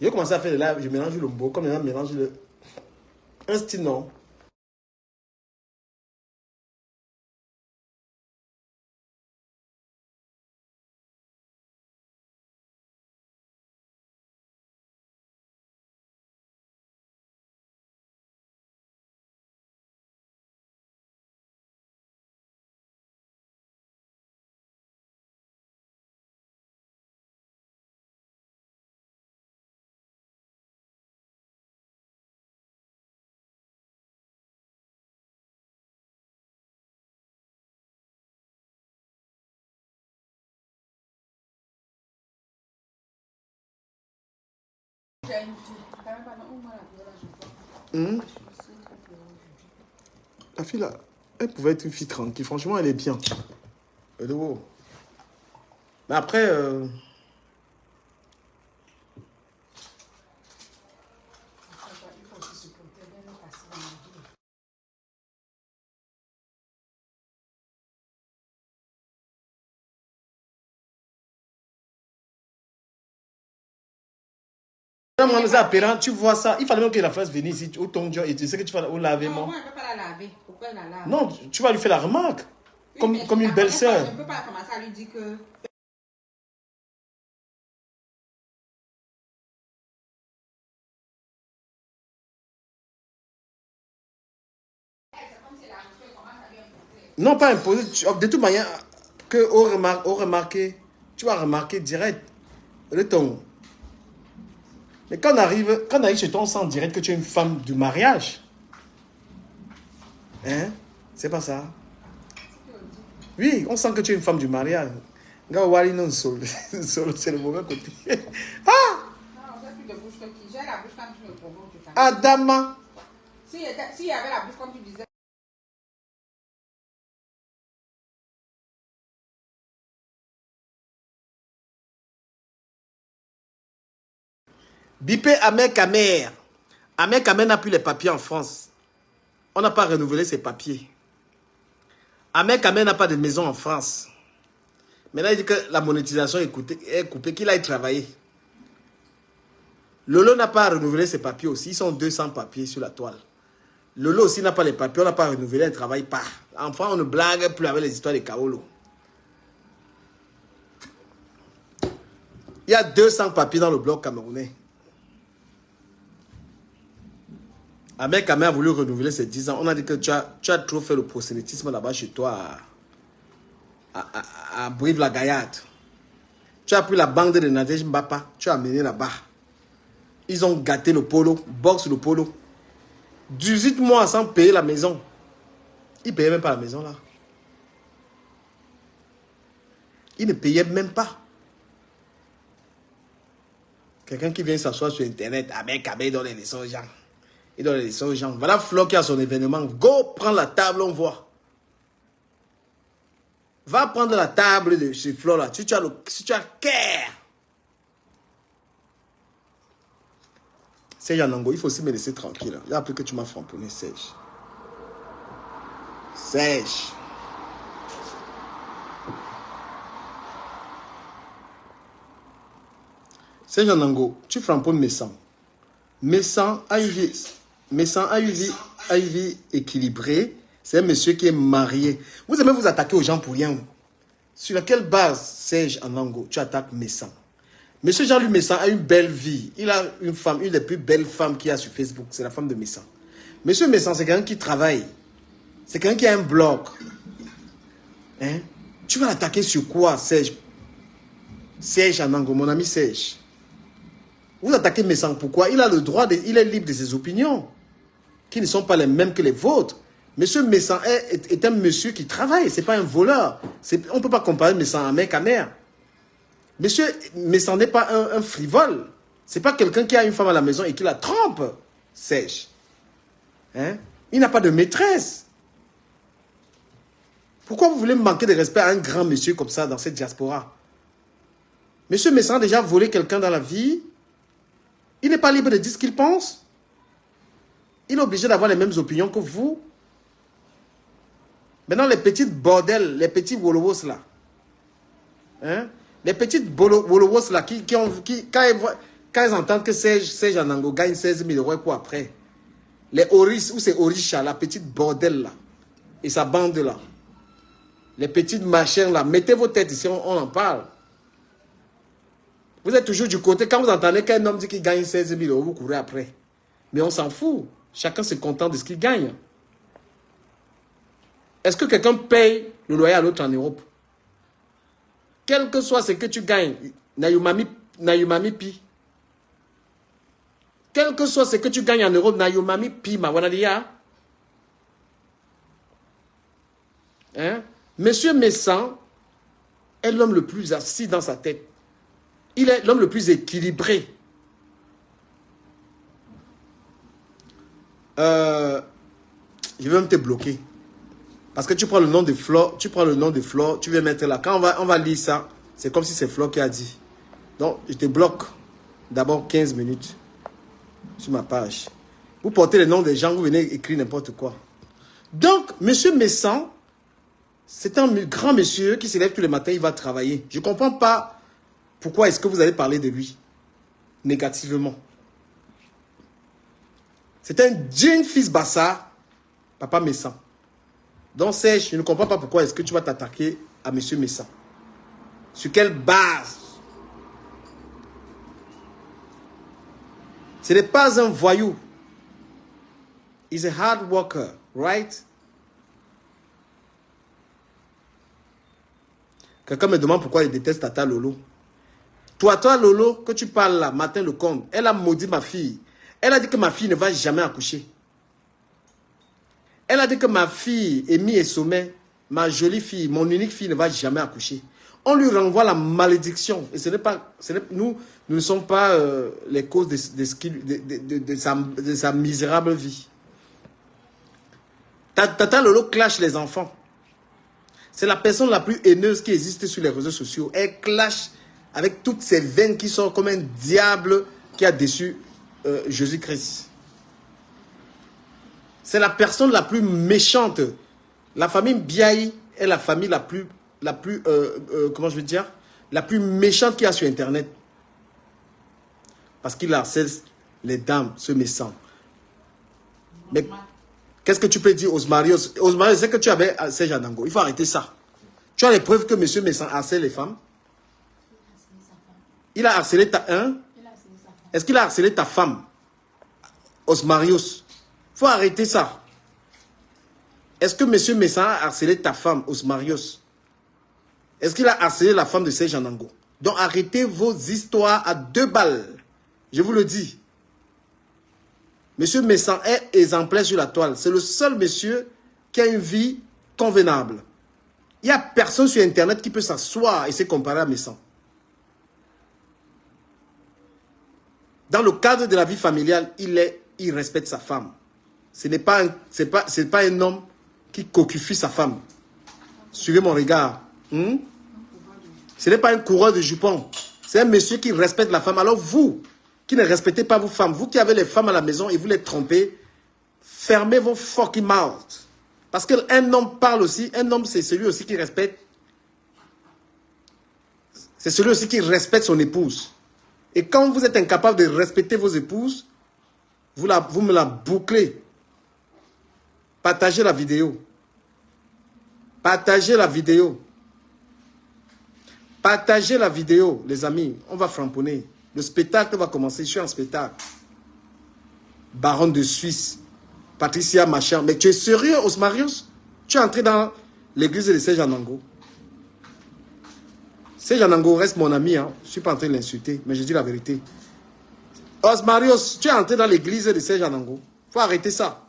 J'ai commencé à faire des lives, je mélange le mot, comme maintenant mélange le... Un style, non. Hum. La fille là, elle pouvait être une fille tranquille. Franchement, elle est bien. Elle est beau. Mais après, moi, les apparents, tu vois ça. Il fallait même que la fasse venir ici au tonjon et tu sais que tu vas au lavement. Non, elle ne peut pas la laver. Pourquoi elle la lave? Non, tu vas lui faire la remarque. Oui, comme une belle sœur. Je ne peux pas commencer à lui dire que... Non, pas imposer. De toute manière, que au remarqué, tu vas remarquer direct le ton. Mais quand on arrive chez toi, on sent direct que tu es une femme du mariage. Hein? C'est pas ça. Oui, on sent que tu es une femme du mariage. Gawari non solo. C'est le mauvais côté. Ah! Non, j'ai plus de bouche que qui. J'ai la bouche quand tu me provoques. Adama. S'il y avait la bouche comme tu disais. Bipé Ahmed Kamer. Ahmed Kamer n'a plus les papiers en France. On n'a pas renouvelé ses papiers. Ahmed Kamer n'a pas de maison en France. Maintenant, il dit que la monétisation est coupée, qu'il aille travailler. Lolo n'a pas renouvelé ses papiers aussi. Ils sont 200 papiers sur la toile. Lolo aussi n'a pas les papiers. On n'a pas renouvelé, elle ne travaille pas. Enfin, on ne blague plus avec les histoires de Kaolo. Il y a 200 papiers dans le bloc camerounais. Ahmed Kamer a voulu renouveler ses 10 ans. On a dit que tu as trop fait le prosélytisme là-bas chez toi à Brive-la-Gaillarde. Tu as pris la bande de Nadège Mbapa. Tu as amené là-bas. Ils ont gâté le polo, boxe le polo. 18 mois sans payer la maison. Ils ne payaient même pas la maison là. Ils ne payaient même pas. Quelqu'un qui vient s'asseoir sur Internet, avec Kabé, donne les leçons aux gens. Il donne les leçons aux gens. Voilà Flo qui a son événement. Go, prends la table, on voit. Va prendre la table de chez Flo là. Si tu as care. Serge Anango, il faut aussi me laisser tranquille. Il a appris que tu m'as framponné, Serge. Serge. Serge Anango, tu framponnes mes sangs. Mes sangs a une vie équilibrée. C'est un monsieur qui est marié. Vous aimez vous attaquer aux gens pour rien. Sur laquelle base, Serge Anango, tu attaques Messan? Monsieur Jean-Luc Messan a une belle vie. Il a une femme, une des plus belles femmes qu'il y a sur Facebook. C'est la femme de Messan. Monsieur Messan, c'est quelqu'un qui travaille. C'est quelqu'un qui a un blog. Hein? Tu vas l'attaquer sur quoi, Serge? Serge Anango, mon ami Serge. Vous attaquez Messan, pourquoi? Il a le droit, il est libre de ses opinions, qui ne sont pas les mêmes que les vôtres. Monsieur Messan est un monsieur qui travaille, ce n'est pas un voleur. On ne peut pas comparer Messan à mec à mère. Monsieur Messan n'est pas un frivole. Ce n'est pas quelqu'un qui a une femme à la maison et qui la trompe, Serge. Hein? Il n'a pas de maîtresse. Pourquoi vous voulez manquer de respect à un grand monsieur comme ça dans cette diaspora? Monsieur Messan a déjà volé quelqu'un dans la vie. Il n'est pas libre de dire ce qu'il pense. Il est obligé d'avoir les mêmes opinions que vous. Maintenant, les petites bordels, les petits wolowos là. Hein? Les petites wolowos là, quand quand ils entendent que Serge Anango gagne 16 000 euros, quoi après? Les Oris, ou c'est Orisha, la petite bordel là, et sa bande là. Les petites machines là, mettez vos têtes ici, on en parle. Vous êtes toujours du côté, quand vous entendez qu'un homme dit qu'il gagne 16 000 euros, vous courez après. Mais on s'en fout. Chacun se contente de ce qu'il gagne. Est-ce que quelqu'un paye le loyer à l'autre en Europe? Quel que soit ce que tu gagnes, Nayumami Pi. Quel que soit ce que tu gagnes en Europe, Nayumami Pi, ma wanadia. Hein? Monsieur Messan est l'homme le plus assis dans sa tête. Il est l'homme le plus équilibré. Je vais même te bloquer. Parce que tu prends le nom de Flore, tu vas mettre là. Quand on va lire ça, c'est comme si c'est Flore qui a dit. Donc, je te bloque d'abord 15 minutes sur ma page. Vous portez les noms des gens, vous venez écrire n'importe quoi. Donc, monsieur Messan, c'est un grand monsieur qui se lève tous les matins, il va travailler. Je ne comprends pas pourquoi est-ce que vous allez parler de lui négativement. C'est un digne fils bassa, papa Messan. Donc Serge, je ne comprends pas pourquoi est-ce que tu vas t'attaquer à monsieur Messan. Sur quelle base? Ce n'est pas un voyou. He's a hard worker, right? Quelqu'un me demande pourquoi il déteste Tata Lolo. Toi Lolo, que tu parles là, Martin Lecomte, elle a maudit ma fille. Elle a dit que ma fille ne va jamais accoucher. Elle a dit que ma fille, Amy et Sommet, ma jolie fille, mon unique fille, ne va jamais accoucher. On lui renvoie la malédiction. Et ce n'est pas, nous ne sommes pas les causes de sa misérable vie. Tata Lolo clash les enfants. C'est la personne la plus haineuse qui existe sur les réseaux sociaux. Elle clash avec toutes ces veines qui sont comme un diable qui a déçu Jésus-Christ. C'est la personne la plus méchante. La famille Biaï est la famille la plus comment je veux dire, la plus méchante qu'il y a sur Internet. Parce qu'il harcèle les dames, ce méchant. Mais qu'est-ce que tu peux dire, Osmarios? Osmarios, c'est que tu avais Serge Anango. Il faut arrêter ça. Tu as les preuves que monsieur Messan harcèle les femmes? Il a harcelé ta... Hein? Est-ce qu'il a harcelé ta femme? Osmarios. Il faut arrêter ça. Est-ce que monsieur Messan a harcelé ta femme, Osmarios? Est-ce qu'il a harcelé la femme de Serge Anango? Donc arrêtez vos histoires à 2 balles. Je vous le dis. Monsieur Messan est exemplaire sur la toile. C'est le seul monsieur qui a une vie convenable. Il n'y a personne sur Internet qui peut s'asseoir et se comparer à Messan. Dans le cadre de la vie familiale, il respecte sa femme. Ce n'est pas un homme qui cocifie sa femme. Suivez mon regard. Ce n'est pas un coureur de jupons. C'est un monsieur qui respecte la femme. Alors vous, qui ne respectez pas vos femmes, vous qui avez les femmes à la maison et vous les trompez, fermez vos fucking mouths. Parce qu'un homme parle aussi. Un homme, c'est celui aussi qui respecte. C'est celui aussi qui respecte son épouse. Et quand vous êtes incapable de respecter vos épouses, vous me la bouclez. Partagez la vidéo. Partagez la vidéo. Partagez la vidéo, les amis. On va framponner. Le spectacle va commencer. Je suis en spectacle. Baronne de Suisse. Patricia Machin. Mais tu es sérieux, Osmarios? Tu es entré dans l'église de Serge Anango. Serge Anango reste mon ami. Hein. Je ne suis pas en train de l'insulter, mais je dis la vérité. Osmarios, tu es entré dans l'église de Serge Anango. Il faut arrêter ça.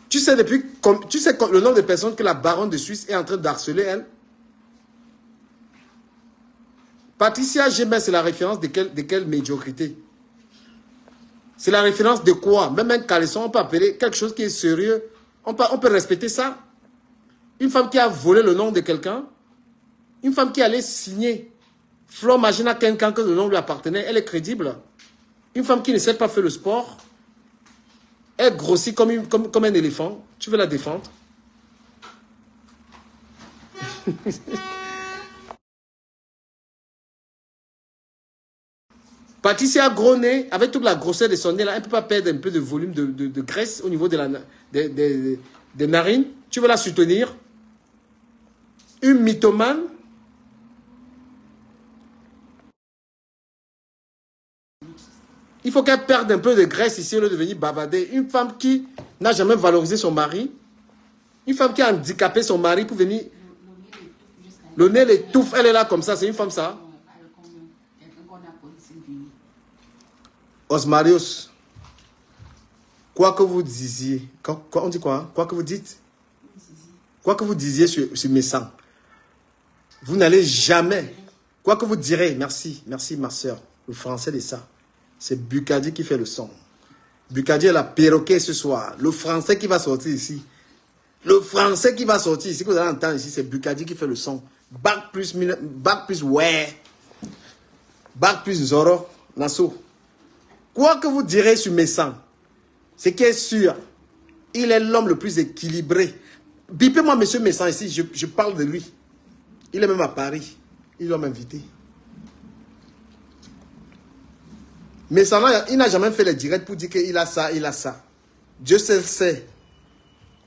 Tu sais le nombre de personnes que la baronne de Suisse est en train d'harceler, elle? Patricia Gémet, c'est la référence de quelle médiocrité? C'est la référence de quoi? Même un caleçon, on peut appeler quelque chose qui est sérieux. On peut respecter ça. Une femme qui a volé le nom de quelqu'un, une femme qui allait signer Flore Magina quelqu'un que le nom lui appartenait, elle est crédible. Une femme qui ne sait pas faire le sport, elle grossit comme un éléphant. Tu veux la défendre? Patricia gros nez, avec toute la grosseur de son nez, là, elle ne peut pas perdre un peu de volume de graisse au niveau des narines. Tu veux la soutenir? Une mythomane. Il faut qu'elle perde un peu de graisse ici au lieu de venir bavarder. Une femme qui n'a jamais valorisé son mari. Une femme qui a handicapé son mari pour venir... Le nez l'étouffe, elle est là comme ça. C'est une femme, ça? Osmarius, quoi que vous disiez... on dit quoi? Quoi que vous dites? Quoi que vous disiez sur mes sangs, vous n'allez jamais... Quoi que vous direz, merci ma soeur. Le français de ça. C'est Bukadi qui fait le son. Bukadi est la perroquet ce soir. Le français qui va sortir ici. Le français qui va sortir ici, que vous allez entendre ici, c'est Bukadi qui fait le son. Bac plus ouais. Bac plus Zoro. Nassau. Quoi que vous direz sur mes sangs, ce qui est sûr, il est l'homme le plus équilibré. Bipez-moi monsieur Messan ici, je parle de lui. Il est même à Paris. Il doit m'inviter. Mais ça, il n'a jamais fait les directs pour dire qu'il a ça, il a ça. Dieu seul sait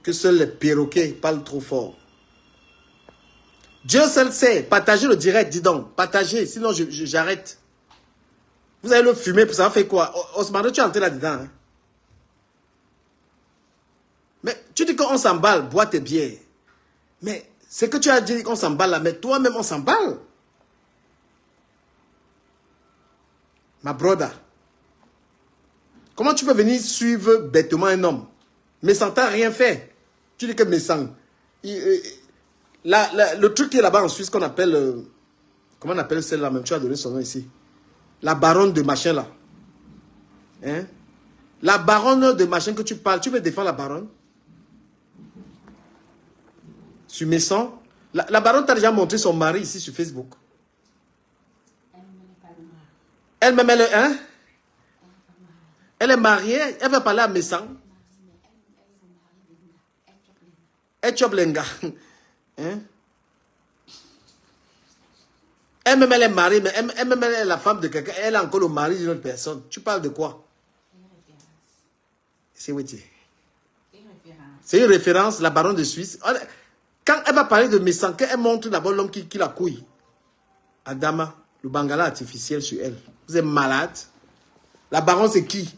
que seuls les perroquets parlent trop fort. Dieu seul sait. Partagez le direct, dis donc. Partagez, sinon j'arrête. Vous allez le fumer, pour ça fait quoi? Osmano, tu es entré là-dedans. Hein? Mais tu dis qu'on s'emballe, bois tes bières. Mais c'est que tu as dit qu'on s'emballe là, mais toi-même on s'emballe. Ma brother. Comment tu peux venir suivre bêtement un homme? Mais sans t'as rien fait. Tu dis que Messang. Le truc qui est là-bas en Suisse qu'on appelle... comment on appelle celle-là même? Tu as donné son nom ici. La baronne de machin là. Hein? La baronne de machin que tu parles. Tu veux défendre la baronne? Sur Messan. La baronne t'a déjà montré son mari ici sur Facebook. Elle-même, elle est... Hein? Elle est mariée, elle va parler à Messan. Elle chope lenga. Hein? Elle-même, elle est mariée, mais elle-même, elle est la femme de quelqu'un. Elle est encore le mari d'une autre personne. Tu parles de quoi? C'est où tu es? C'est une référence, la baronne de Suisse. Quand elle va parler de Messan, qu'elle montre d'abord l'homme qui la couille. Adama, le bangala artificiel sur elle. Vous êtes malade? La baronne, c'est qui?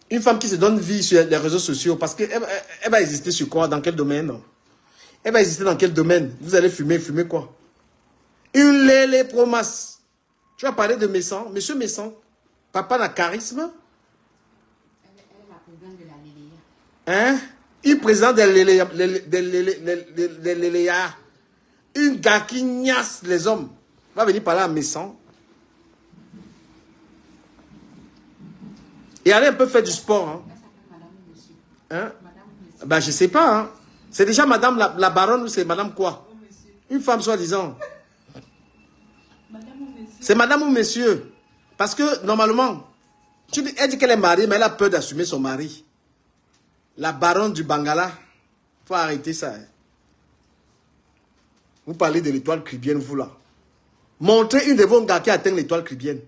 Une femme qui se donne vie sur les réseaux sociaux, parce qu'elle va exister sur quoi? Dans quel domaine? Elle va exister dans quel domaine? Vous allez fumer quoi? Une lélé promas. Tu vas parler de Messan. Monsieur Messan, papa n'a charisme? Elle est la présidente de la Léléa. Hein? Une présidente des Léléa. Une gars qui niasse les hommes. Va venir parler à Messan. Et allez un peu faire du sport. Hein? Hein? Ben, je sais pas. Hein? C'est déjà madame la baronne ou c'est madame quoi? Une femme soi-disant. C'est madame ou monsieur. Parce que normalement, elle dit qu'elle est mariée, mais elle a peur d'assumer son mari. La baronne du Bangala. Faut arrêter ça. Hein? Vous parlez de l'étoile cribienne, vous là. Montrez une de vos gars qui atteint l'étoile cribienne.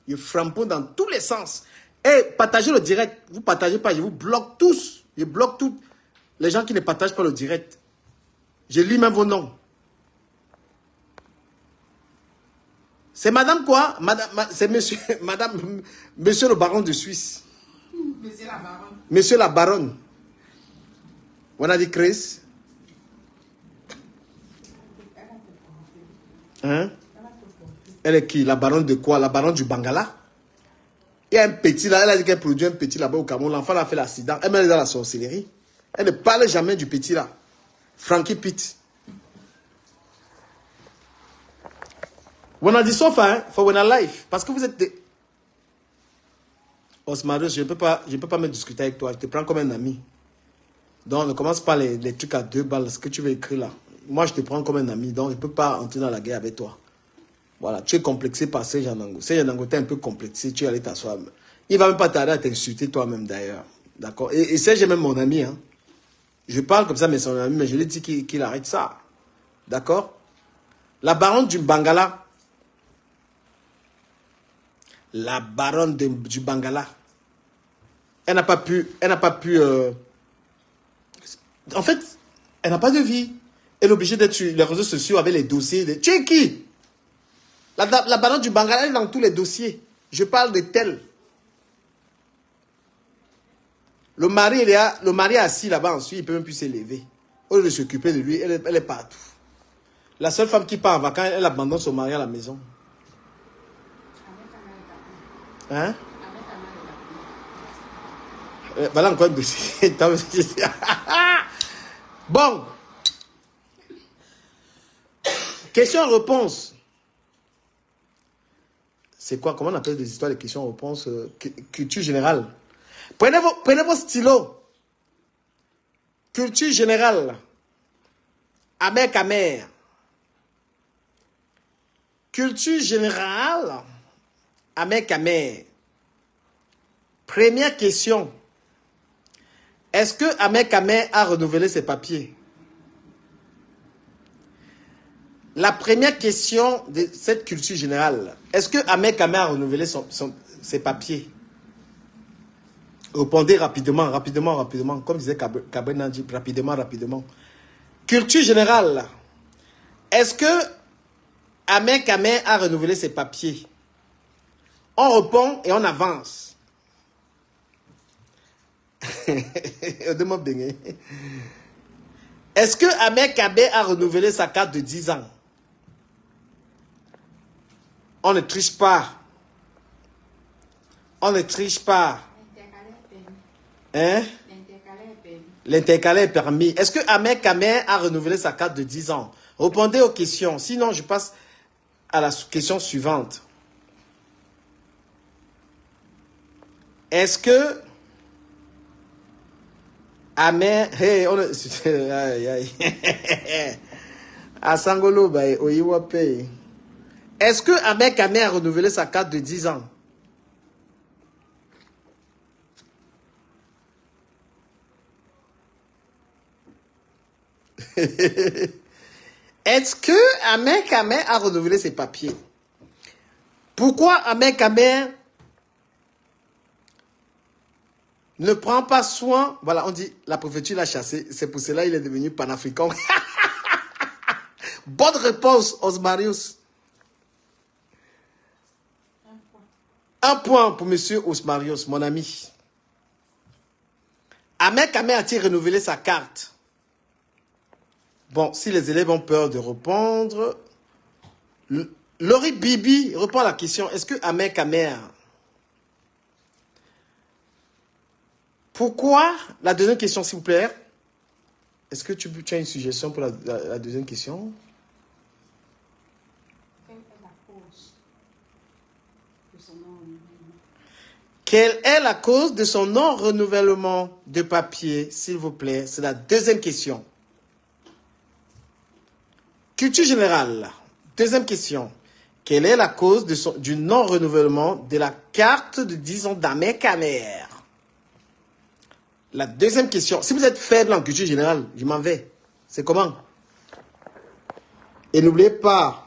Il frappe dans tous les sens. Et partagez le direct. Vous ne partagez pas, je vous bloque tous. Je bloque tous les gens qui ne partagent pas le direct. Je lis même vos noms. C'est madame quoi? C'est monsieur, monsieur le baron de Suisse. Monsieur la baronne. Monsieur la baronne. On a dit Chris. Hein? Elle est qui? La baronne de quoi? La baronne du Bangala? Il y a un petit là, elle a dit qu'elle produit un petit là-bas au Cameroun. L'enfant a fait l'accident. Elle met dans la sorcellerie. Elle ne parle jamais du petit là. Frankie Pitt. On a dit sauf, hein, for when life. Parce que vous êtes des... Osmarius, je ne peux pas me discuter avec toi. Je te prends comme un ami. Donc, ne commence pas les trucs à 2 balles. Ce que tu veux écrire là. Moi, je te prends comme un ami. Donc, je ne peux pas entrer dans la guerre avec toi. Voilà, tu es complexé par Serge Anango. Serge Anango, tu es un peu complexé. Tu es allé t'asseoir. Il ne va même pas tarder à t'insulter toi-même d'ailleurs. D'accord? Et Serge est même mon ami. Hein. Je parle comme ça, mais son ami. Mais je lui ai dit qu'il arrête ça. D'accord? La baronne du Bangala. La baronne du Bangala. Elle n'a pas pu... En fait, elle n'a pas de vie. Elle est obligée d'être sur les réseaux sociaux avec les dossiers. Tu es qui? La baronne du Bangala, elle est dans tous les dossiers. Je parle de tel. Le mari est assis là-bas ensuite, il ne peut même plus s'élever. Au lieu de s'occuper de lui, elle est partout. La seule femme qui part en vacances, elle abandonne son mari à la maison. Hein? Voilà encore un dossier. Bon. Question-réponse. C'est quoi? Comment on appelle des histoires de questions-réponses? Culture générale. Prenez vos stylos. Culture générale. Amer Kamer. Culture générale. Amer Kamer. Première question. Est-ce que Amer Kamer a renouvelé ses papiers? La première question de cette culture générale. Est-ce que Amer Kamer a renouvelé ses papiers? Répondez rapidement. Comme disait Kabé Nandji, rapidement. Culture générale. Est-ce que Amer Kamer a renouvelé ses papiers? On répond et on avance. Est-ce que Amer Kamer a renouvelé sa carte de 10 ans? On ne triche pas. Hein? L'intercalaire est permis. Est-ce que Amer Kamer a renouvelé sa carte de 10 ans? Répondez aux questions. Sinon, je passe à la question suivante. Est-ce que Amer... Hey, on... aïe, aïe. Asangolo, bae, oyiwape. Est-ce que Amer Kamer a renouvelé sa carte de 10 ans? Est-ce que Amer Kamer a renouvelé ses papiers? Pourquoi Amer Kamer ne prend pas soin? Voilà, on dit la préfecture l'a chassé. C'est pour cela qu'il est devenu panafricain. Bonne réponse, Osmarius. Un point pour monsieur Osmarius, mon ami. Amer Kamer a-t-il renouvelé sa carte? Bon, si les élèves ont peur de répondre, Laurie Bibi répond à la question. Est-ce que Amer Kamer... Pourquoi? La deuxième question, s'il vous plaît. Est-ce que tu as une suggestion pour la deuxième question? Quelle est la cause de son non-renouvellement de papier, s'il vous plaît? C'est la deuxième question. Culture générale. Deuxième question. Quelle est la cause du non-renouvellement de la carte de 10 ans d'Amer Kamer? La deuxième question. Si vous êtes faible en culture générale, je m'en vais. C'est comment? Et n'oubliez pas...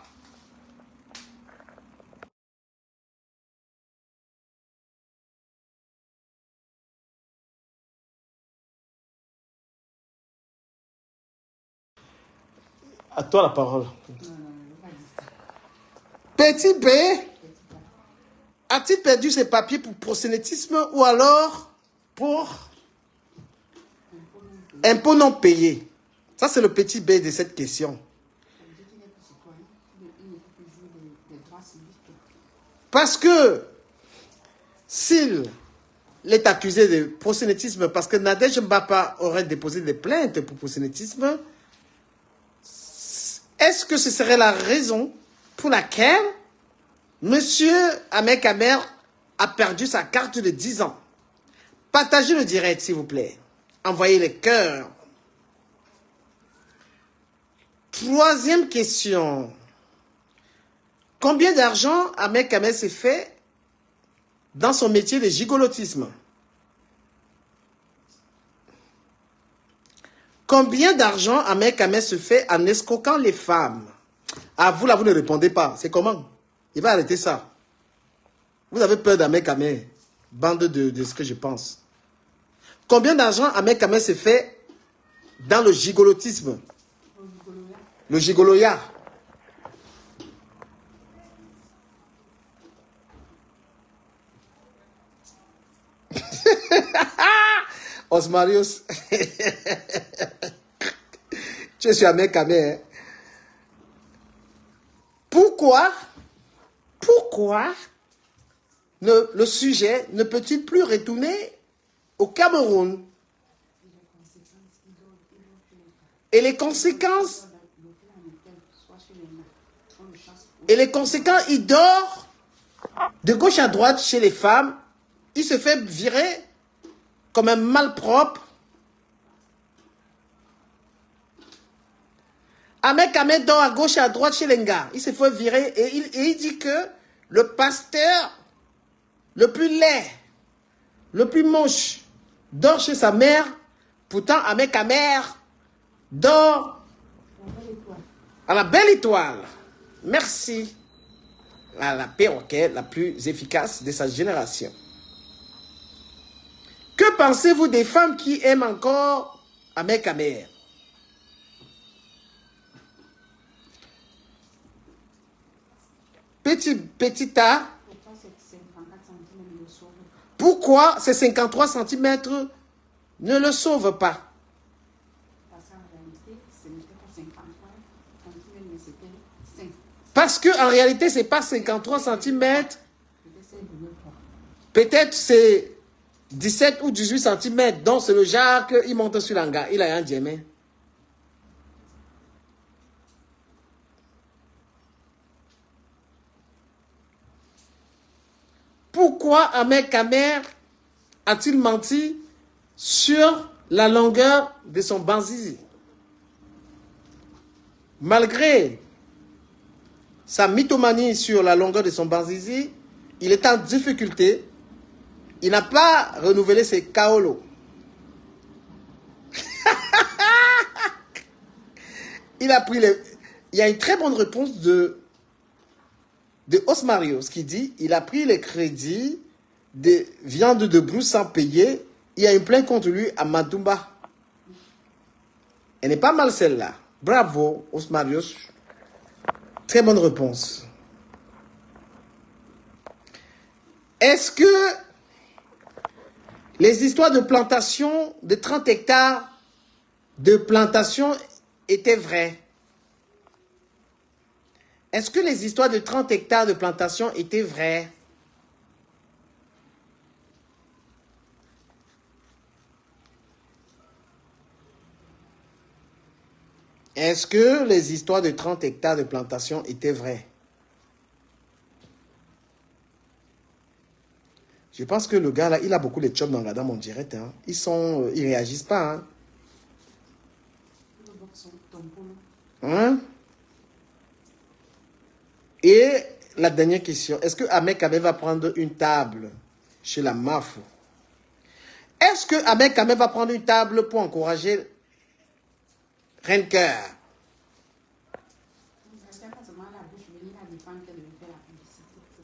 À toi la parole. Petit B a-t-il perdu ses papiers pour proxénétisme ou alors pour impôt non payé? Ça, c'est le petit B de cette question. Parce que s'il est accusé de proxénétisme, parce que Nadège Mbapa aurait déposé des plaintes pour proxénétisme, est-ce que ce serait la raison pour laquelle monsieur Amer Kamer a perdu sa carte de 10 ans? Partagez le direct, s'il vous plaît. Envoyez les cœurs. Troisième question. Combien d'argent Amer Kamer s'est fait dans son métier de gigolotisme? Combien d'argent Amer Kamer se fait en escroquant les femmes? Ah, vous là, vous ne répondez pas. C'est comment? Il va arrêter ça. Vous avez peur d'Ahmed Kamé. Bande de ce que je pense. Combien d'argent Ahmed Kamé s'est fait dans le gigolotisme? Le gigoloya. Osmarius. Tu es sur Ahmed Kamé. Hein? Pourquoi le sujet ne peut-il plus retourner au Cameroun? Et les conséquences, il dort de gauche à droite chez les femmes. Il se fait virer comme un malpropre. Ahmed Kamé dort à gauche et à droite chez les gars. Il se fait virer et il dit que le pasteur le plus laid, le plus moche, dort chez sa mère. Pourtant, Ahmed Kamé dort à la belle étoile. Merci à la perroquet la plus efficace de sa génération. Que pensez-vous des femmes qui aiment encore Ahmed Kamé? Petit A. Pourquoi ces 53 cm ne le sauvent pas? Parce qu'en réalité, ce n'est pas 53 cm. Peut-être c'est 17 ou 18 cm. Donc c'est le genre qu'il monte sur l'anga. Il a un diamant. Pourquoi Ahmed Kamé a-t-il menti sur la longueur de son banzizi? Malgré sa mythomanie sur la longueur de son banzizi, il est en difficulté. Il n'a pas renouvelé ses kaolo. Il a pris les... Il y a une très bonne réponse de Osmarius qui dit il a pris les crédits de viande de brousse sans payer. Il y a une plainte contre lui à Madumba. Elle n'est pas mal celle-là. Bravo, Osmarius. Très bonne réponse. Est-ce que les histoires de plantation de 30 hectares de plantation étaient vraies? Est-ce que les histoires de 30 hectares de plantation étaient vraies? Est-ce que les histoires de 30 hectares de plantation étaient vraies? Je pense que le gars là, il a beaucoup de jobs dans mon direct. Hein. Ils réagissent pas. Hein? Hein? Et la dernière question, est-ce que Ahmed Kamé va prendre une table chez la MAF? Est-ce que Ahmed Kamé va prendre une table pour encourager Renker?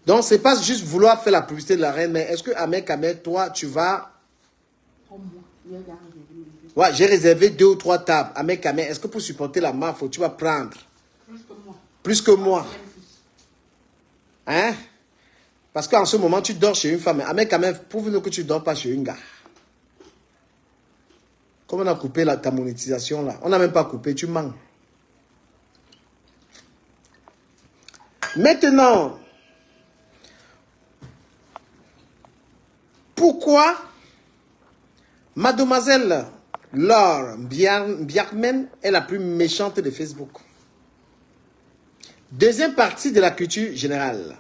Donc, ce n'est pas juste vouloir faire la publicité de la reine, mais est-ce que Ahmed Kamé, toi, tu vas... Ouais, j'ai réservé 2 ou 3 tables. Ahmed Kamé, est-ce que pour supporter la MAF, tu vas prendre? Plus que moi. Plus que moi. Hein? Parce qu'en ce moment, tu dors chez une femme. Ahmed Kamé, prouve-nous que tu ne dors pas chez une gars. Comme on a coupé ta monétisation là. On n'a même pas coupé, tu mens. Maintenant, pourquoi Mademoiselle Laure Biarmen est la plus méchante de Facebook? Deuxième partie de la culture générale.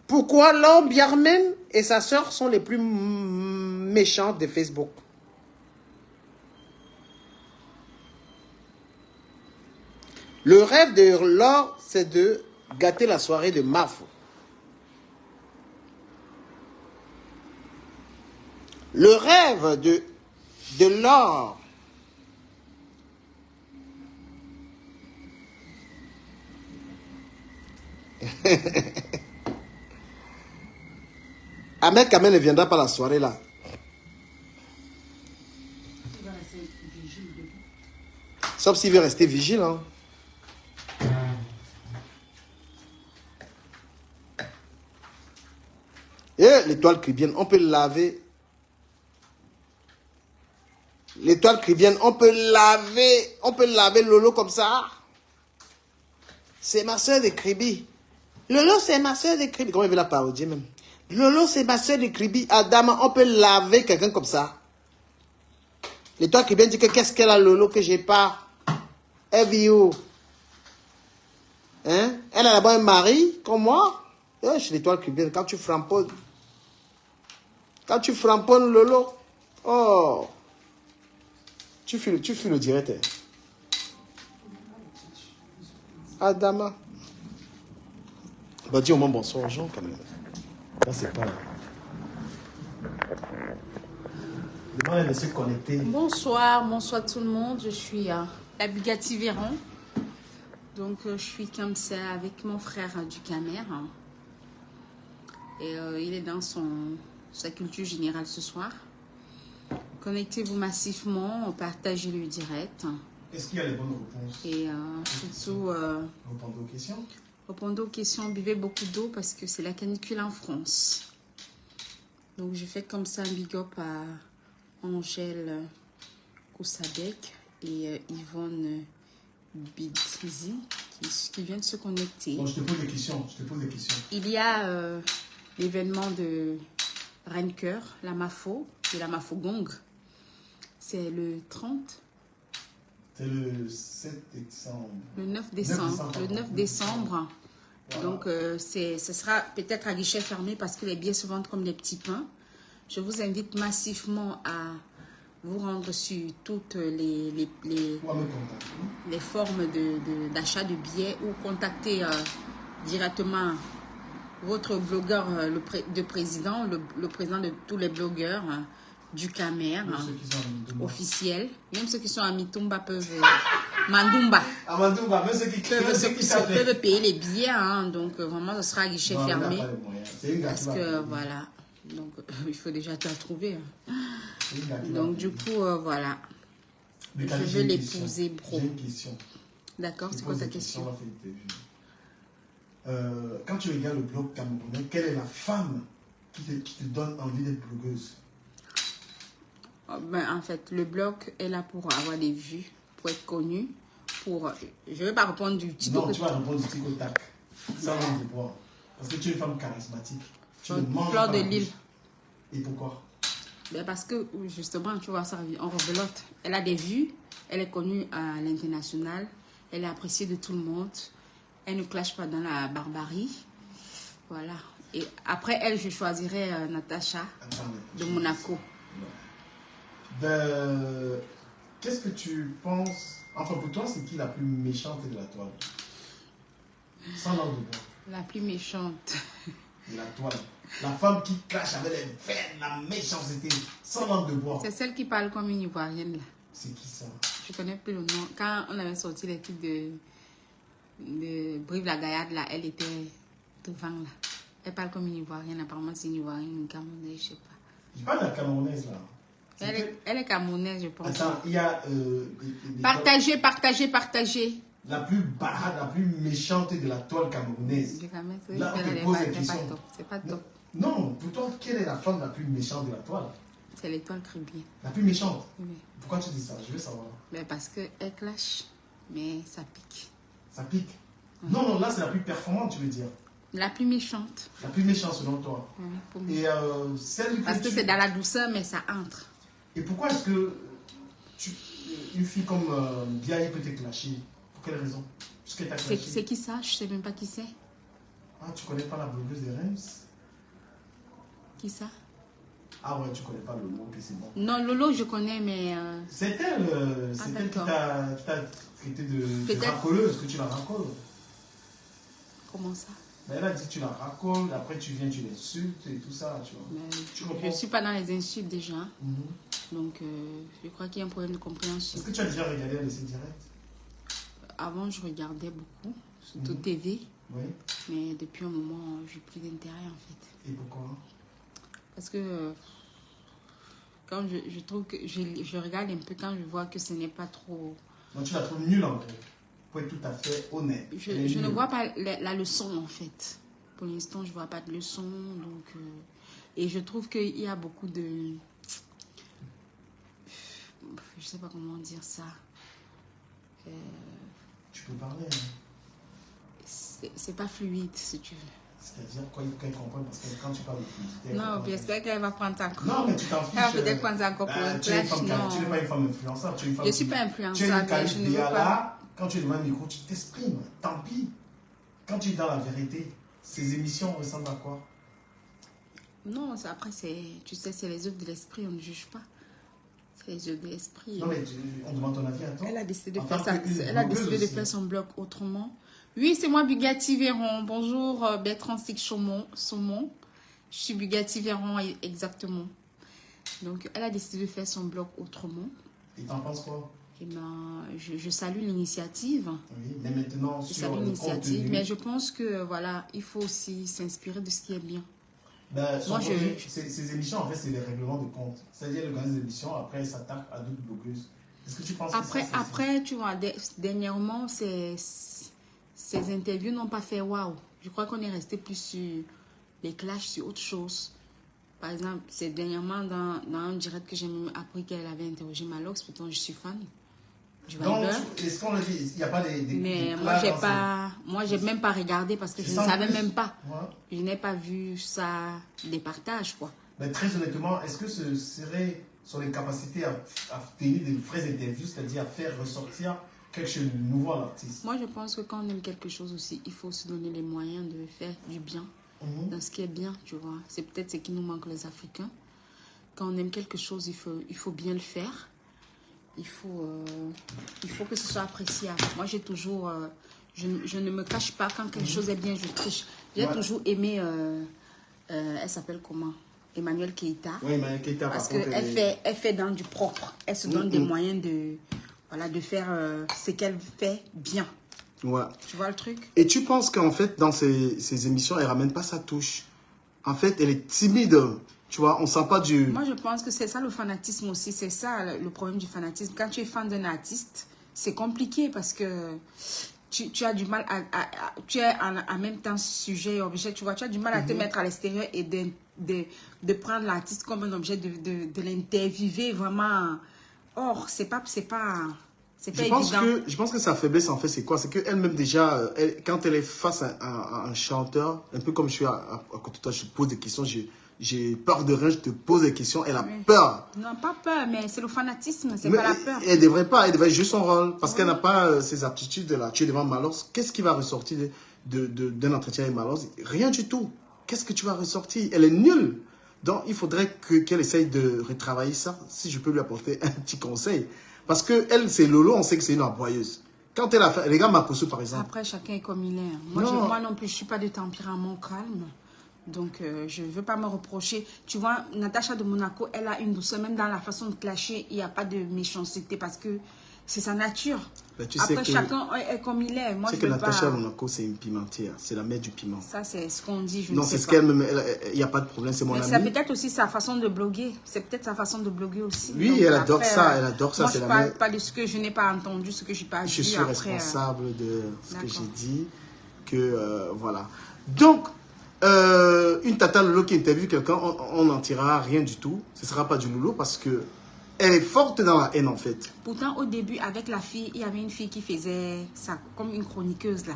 Pourquoi Laure Biarmen et sa sœur sont les plus méchantes de Facebook? Le rêve de Laure, c'est de gâter la soirée de Maf. Le rêve de Laure, Ahmed Kamel ne viendra pas la soirée là. Il va rester vigile debout. Sauf s'il veut rester vigilant. Et l'étoile cribienne, on peut laver. L'étoile cribienne, on peut laver Lolo comme ça. C'est ma soeur de Kribi. Lolo, c'est ma soeur de Kribi. Comment il veut la parodier même? Lolo, c'est ma soeur de Kribi. Adam, on peut laver quelqu'un comme ça. L'étoile cribienne dit que qu'est-ce qu'elle a, Lolo, que j'ai pas. Elle vit où? Hein? Elle a d'abord un mari, comme moi. Chez l'étoile cribienne, quand tu framponnes. Quand tu framponnes Lolo. Oh. Tu fuis le direct. Hein? Adama. Bah dis au moins bonsoir aux gens quand même. Là c'est pas... Demande de se connecter. Bonsoir tout le monde. Je suis la Bugatti Veyron. Donc je suis comme ça avec mon frère du Camer. Et il est dans sa culture générale ce soir. Connectez-vous massivement, partagez le direct. Est-ce qu'il y a les bonnes réponses? Et surtout, répondez aux questions. Répondez aux questions, buvez beaucoup d'eau parce que c'est la canicule en France. Donc je fais comme ça un big up à Angèle Koussadek et Yvonne Bidzizi qui viennent se connecter. Bon, je te pose des questions. Il y a l'événement de Renker, la Mafo et la Mafo Gong. C'est le 30. C'est le 7 décembre. Le 9 décembre. Le 9 décembre. Voilà. Donc, ce sera peut-être à guichet fermé parce que les billets se vendent comme des petits pains. Je vous invite massivement à vous rendre sur toutes les formes d'achat de billets ou contacter directement votre blogueur de président, le président de tous les blogueurs du Camer officiel. Même ceux qui sont à Mitumba peuvent... Mandumba. À Mandumba, même ceux qui peuvent payer les billets. Hein, donc, vraiment, ce sera à guichet fermé. Parce que, voilà. Donc, il faut déjà te trouver. Hein. Donc, du coup, voilà. Je vais l'épouser, bro. J'ai une question. D'accord, c'est quoi ta question? Quand tu regardes le blog camerounais, quelle est la femme qui te donne envie d'être blogueuse? Ben, en fait, le blog est là pour avoir des vues, pour être connu. Je ne vais pas répondre du tico. Non, tu vas répondre du tico-tac. Ça, on te voit. Parce que tu es une femme charismatique. Tu ne manges Fleur pas de la Lille. bouche. Et pourquoi? Ben parce que, justement, tu vois, ça en rebelote. Elle a des vues, elle est connue à l'international, elle est appréciée de tout le monde. Elle ne clash pas dans la barbarie. Voilà. Et après elle, je choisirais Natacha de Monaco. Qu'est-ce que tu penses? Enfin, pour toi, c'est qui la plus méchante de la toile? Sans langue de bois. La plus méchante. De la toile. La femme qui clash avec les veines, la méchanceté, sans langue de bois. C'est celle qui parle comme une Ivoirienne, là. C'est qui ça? Je connais plus le nom. Quand on avait sorti les trucs de Brive-la-Gaillarde, là, elle était devant, là. Elle parle comme une Ivoirienne. Apparemment, c'est une Ivoirienne, une Camerounaise, je sais pas. Je parle de la Camerounaise, là. Elle est Camerounaise, je pense. Attends, il y a... Partagez. La plus barade, la plus méchante de la toile camerounaise. Là, on te pose la question. C'est pas top. Non, pourtant, quelle est la femme la plus méchante de la toile? C'est l'étoile cribienne. La plus méchante? Oui. Pourquoi tu dis ça? Je veux savoir. Mais parce qu'elle clash, mais ça pique. Ça pique? Oui. Non, là, c'est la plus performante, tu veux dire? La plus méchante. La plus méchante, selon toi? Oui, pour moi. Et celle parce que c'est dans la douceur, mais ça entre. Et pourquoi est-ce que une fille comme Biaye peut te clasher? Pour quelle raison? C'est qui ça? Je sais même pas qui c'est. Ah, tu connais pas la blogueuse de Reims? Qui ça? Ah ouais, tu connais pas Lolo, que c'est bon. Non, Lolo, je connais, mais... C'est elle, qui t'a traité de racoleuse, que tu la racoles. Comment ça? Ben, elle a dit que tu la racoles, après tu viens, tu l'insultes et tout ça, tu vois. Mais je ne suis pas dans les insultes déjà. Donc, je crois qu'il y a un problème de compréhension. Est-ce que tu as déjà regardé un de ces directs? Avant, je regardais beaucoup, surtout TV. Oui. Mais depuis un moment, j'ai plus d'intérêt en fait. Et pourquoi? Parce que quand je trouve que je regarde un peu quand je vois que ce n'est pas trop... Donc tu la trouves nulle en gros, pour être tout à fait honnête. Je ne vois pas la leçon en fait. Pour l'instant, je ne vois pas de leçon. Donc, et je trouve qu'il y a beaucoup de... Je ne sais pas comment dire ça. Tu peux parler. Hein. C'est pas fluide, si tu veux. C'est-à-dire quoi, il faut qu'elle comprenne, parce que quand tu parles de fluidité... Non, j'espère qu'elle va prendre ça encore. Non, mais tu t'en fiches. Elle va peut-être prendre ça encore pour un clash. Tu n'es pas une femme influençable. Tu es une femme je ne suis pas influençable. Tu es une je ne veux pas... là, quand tu es devant un micro, tu t'exprimes. Tant pis. Quand tu es dans la vérité, ces émissions ressemblent à quoi? Non, après, tu sais, c'est les œuvres de l'esprit, on ne juge pas. C'est les œuvres de l'esprit. Non, mais on demande ton avis à toi. Elle a décidé de faire son blog autrement. Oui, c'est moi, Bugatti Véron. Bonjour, Bertrand Saumon. Je suis Bugatti Véron, exactement. Donc, elle a décidé de faire son blog autrement. Et t'en penses quoi? Eh ben, je salue l'initiative. Oui, mais maintenant, je salue l'initiative, mais je pense que, voilà, il faut aussi s'inspirer de ce qui est bien. Ben, moi, ces émissions, en fait, c'est des règlements de compte. C'est-à-dire, le des émissions, après, elle s'attaque à d'autres blogueuses. Est-ce que tu penses après, tu vois, dernièrement, ces interviews n'ont pas fait waouh. Je crois qu'on est resté plus sur les clashs, sur autre chose. Par exemple, c'est dernièrement dans un direct que j'ai même appris qu'elle avait interrogé Malox, pourtant je suis fan du Viber. Donc, est-ce qu'on le dit? Il n'y a pas des mais moi, j'ai même pas regardé parce que je ne savais même pas. Ouais. Je n'ai pas vu ça, des partages, quoi. Mais très honnêtement, est-ce que ce serait sur les capacités à tenir des vraies interviews, c'est-à-dire à faire ressortir quelque chose de nouveau à l'artiste? Moi, je pense que quand on aime quelque chose aussi, il faut se donner les moyens de faire du bien. Dans ce qui est bien, tu vois. C'est peut-être ce qui nous manque les Africains. Quand on aime quelque chose, il faut bien le faire. Il faut que ce soit appréciable. Moi, j'ai toujours... je ne me cache pas. Quand quelque chose est bien, je triche. J'ai toujours aimé... elle s'appelle comment? Emmanuel Keïta. Oui, Emmanuel Keïta. Parce qu'elle fait dans du propre. Elle se donne des moyens de faire ce qu'elle fait bien. Ouais. Tu vois le truc? Et tu penses qu'en fait, dans ces émissions, elle ne ramène pas sa touche. En fait, elle est timide. Tu vois, on ne sent pas du... Moi, je pense que c'est ça le fanatisme aussi. C'est ça le problème du fanatisme. Quand tu es fan d'un artiste, c'est compliqué parce que tu as du mal tu es en même temps sujet et objet. Tu vois, tu as du mal à te mettre à l'extérieur et de prendre l'artiste comme un objet, de l'interviewer vraiment. Or, c'est pas évident. Je pense que sa faiblesse, en fait, c'est quoi? C'est qu'elle-même, déjà, quand elle est face à un chanteur, un peu comme je suis à côté de toi, je pose des questions, j'ai peur de rien, je te pose des questions, elle a peur. Non, pas peur, mais c'est le fanatisme, c'est pas la peur. Elle devrait jouer son rôle, parce qu'elle n'a pas ces aptitudes-là. Tu es devant Malox, qu'est-ce qui va ressortir d'un entretien avec Malox? Rien du tout. Qu'est-ce que tu vas ressortir? Elle est nulle. Donc, il faudrait qu'elle essaye de retravailler ça, si je peux lui apporter un petit conseil. Parce que elle, c'est Lolo, on sait que c'est une aboyeuse. Quand elle a fait, les gars Makosso par exemple. Après, chacun est comme il est. Moi non plus, je suis pas de tempérament calme. Donc, je ne veux pas me reprocher. Tu vois, Natacha de Monaco, elle a une douceur. Même dans la façon de clasher, il n'y a pas de méchanceté parce que c'est sa nature. Ben, après, chacun est comme il est. Moi, tu sais que Natacha de Monaco, c'est une pimentière. C'est la mère du piment. Ça, c'est ce qu'on dit. Non, c'est ce qu'elle... Il n'y a pas de problème, c'est mon ami. C'est peut-être aussi sa façon de bloguer. C'est peut-être sa façon de bloguer aussi. Oui, donc, elle adore ça. Elle adore ça. Moi, je ne parle pas de ce que je n'ai pas entendu, ce que je n'ai pas vu. Je suis responsable de ce que j'ai dit. Voilà. Donc... une tata Lolo qui interviewe quelqu'un, on n'en tirera rien du tout. Ce ne sera pas du Lolo parce que elle est forte dans la haine en fait. Pourtant au début avec la fille, il y avait une fille qui faisait ça comme une chroniqueuse là.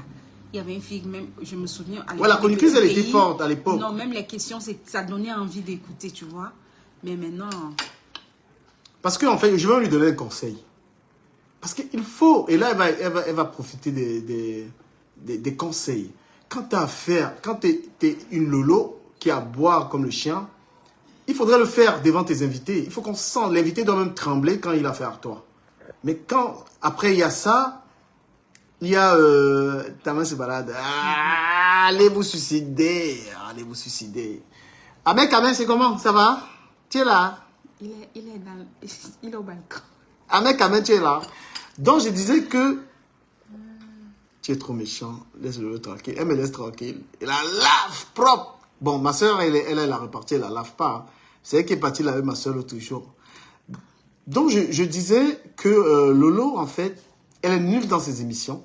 Il y avait une fille même, je me souviens. Ouais, la chroniqueuse elle était forte à l'époque. Non, même les questions, ça donnait envie d'écouter, tu vois. Mais maintenant... Parce qu'en fait, je vais lui donner un conseil. Parce qu'il faut, et là elle va profiter des conseils. Quand tu es une Lolo qui a à boire comme le chien, il faudrait le faire devant tes invités. Il faut qu'on sente. L'invité doit même trembler quand il a affaire à toi. Mais quand, après, il y a ça, il y a ta main se balade. Ah, allez vous suicider. Allez vous suicider. Ahmed Kamen, c'est comment? Ça va? Tu es là? Il est au balcon. Ahmed Kamen, tu es là. Donc, je disais que Tu es trop méchant. Laisse Lolo tranquille. Elle me laisse tranquille. Et la lave propre. Bon, ma soeur, elle a reparti, elle la lave pas. C'est elle qui est partie là avec ma soeur l'autre jour. Donc, je disais que Lolo, en fait, elle est nulle dans ses émissions.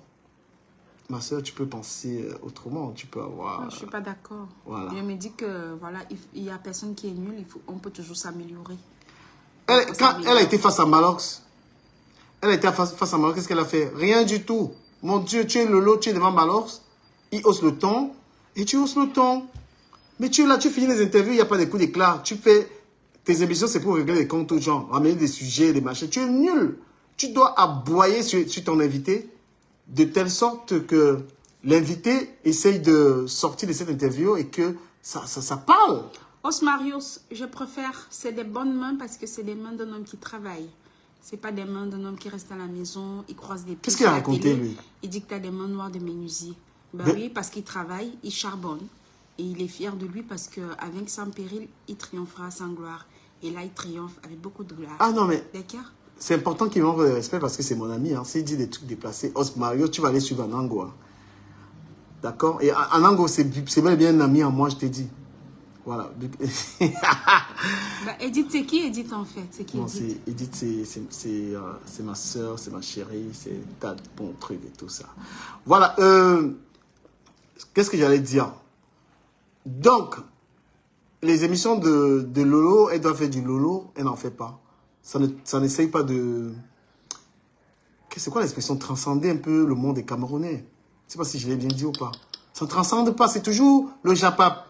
Ma soeur, tu peux penser autrement. Tu peux avoir... Non, je ne suis pas d'accord. Voilà. Je me dis que, voilà, il n'y a personne qui est nul. On peut toujours s'améliorer. Quand elle a été face à Malox, face à Malox, qu'est-ce qu'elle a fait? Rien du tout. Mon Dieu, tu es Lolo, tu es devant Malox. Il hausse le ton. Et tu hausses le ton. Mais tu es là, tu finis les interviews, il n'y a pas de coups d'éclat. Tu fais... Tes émissions, c'est pour régler les comptes aux gens. Ramener des sujets, des machins. Tu es nul. Tu dois aboyer sur ton invité de telle sorte que l'invité essaye de sortir de cette interview et que ça parle. Osmarios, je préfère, c'est des bonnes mains parce que c'est des mains d'un homme qui travaille. C'est pas des mains d'un homme qui reste à la maison, il croise des pieds. Qu'est-ce qu'il a raconté, lui? Il dit que tu as des mains noires de menuisier. Ben oui, parce qu'il travaille, il charbonne. Et il est fier de lui parce qu'avec sans péril, il triomphera sans gloire. Et là, il triomphe avec beaucoup de gloire. Ah non, mais... D'accord? C'est important qu'il m'envoie le respect parce que c'est mon ami. Hein. S'il dit des trucs déplacés, Osmario, tu vas aller suivre Anango. Hein. D'accord? Et Anango, c'est bel et bien un ami en moi, je t'ai dit. Voilà. Bah, Edith, c'est qui Edith en fait? C'est qui non, Edith? Edith, c'est ma soeur, c'est ma chérie, c'est un tas de bons trucs et tout ça. Voilà. Qu'est-ce que j'allais dire? Donc, les émissions de Lolo, elle doit faire du Lolo, elle n'en fait pas. Ça n'essaye pas de... C'est quoi l'expression? Transcender un peu le monde des Camerounais. Je ne sais pas si je l'ai bien dit ou pas. Ça ne transcende pas, c'est toujours le Japap.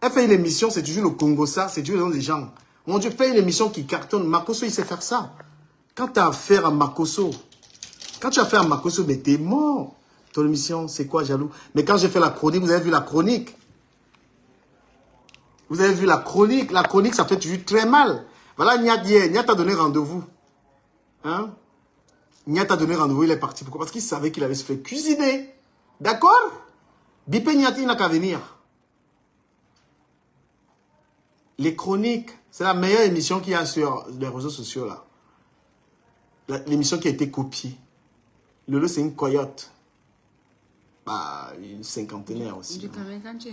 Elle fait une émission, c'est toujours le Congo, ça, c'est toujours les gens. Mon Dieu, fais une émission qui cartonne. Makosso, il sait faire ça. Quand tu as affaire à Makosso, mais t'es mort. Ton émission, c'est quoi, jaloux? Mais quand j'ai fait la chronique, vous avez vu la chronique? Vous avez vu la chronique? La chronique, ça fait toujours très mal. Voilà, Nia t'a donné rendez-vous. Hein? Nia t'a donné rendez-vous, il est parti. Pourquoi? Parce qu'il savait qu'il allait se faire cuisiner. D'accord? Bipé Niati, il n'a qu'à venir. Les chroniques, c'est la meilleure émission qu'il y a sur les réseaux sociaux, là. L'émission qui a été copiée. Lolo, c'est une coyote. Bah, une cinquantenaire aussi.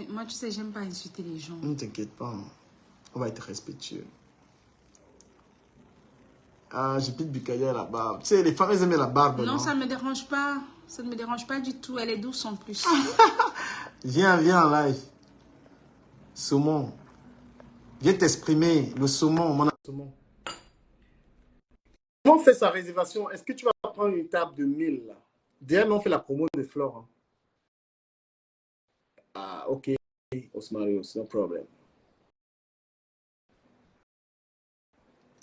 Moi, tu sais, j'aime pas insulter les gens. Ne t'inquiète pas. On va être respectueux. Ah, j'ai plus de Bukaya à la barbe. Tu sais, les femmes, elles aiment la barbe. Non, ça ne me dérange pas. Ça ne me dérange pas du tout. Elle est douce en plus. Viens en live. Saumon. Viens t'exprimer. Le saumon, mon saumon. Comment on fait sa réservation? Est-ce que tu vas prendre une table de 1000 là? Déjà, on fait la promo de Flore. Hein. Ah, ok. Osmarios, no problem.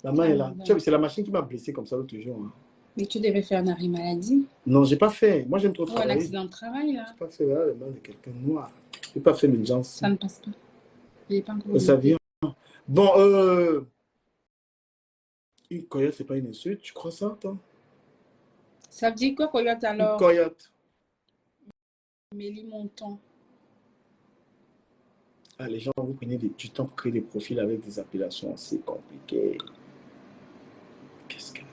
La main est là. C'est la machine qui m'a blessé comme ça l'autre jour. Hein. Mais tu devais faire un arrêt maladie. Non, j'ai pas fait. Moi, j'aime trop travailler. Un accident de travail, là. J'ai pas fait les mains de quelqu'un noir. J'ai pas fait l'urgence. Ça ne passe pas. Il pas encore ça vient. Bon, une coyote, c'est pas une insulte. Tu crois ça, toi? Ça veut dire quoi, coyote, alors? Une coyote. Mélie Monton. Ah, les gens, vous prenez du temps pour créer des profils avec des appellations assez compliquées. Qu'est-ce qu'elle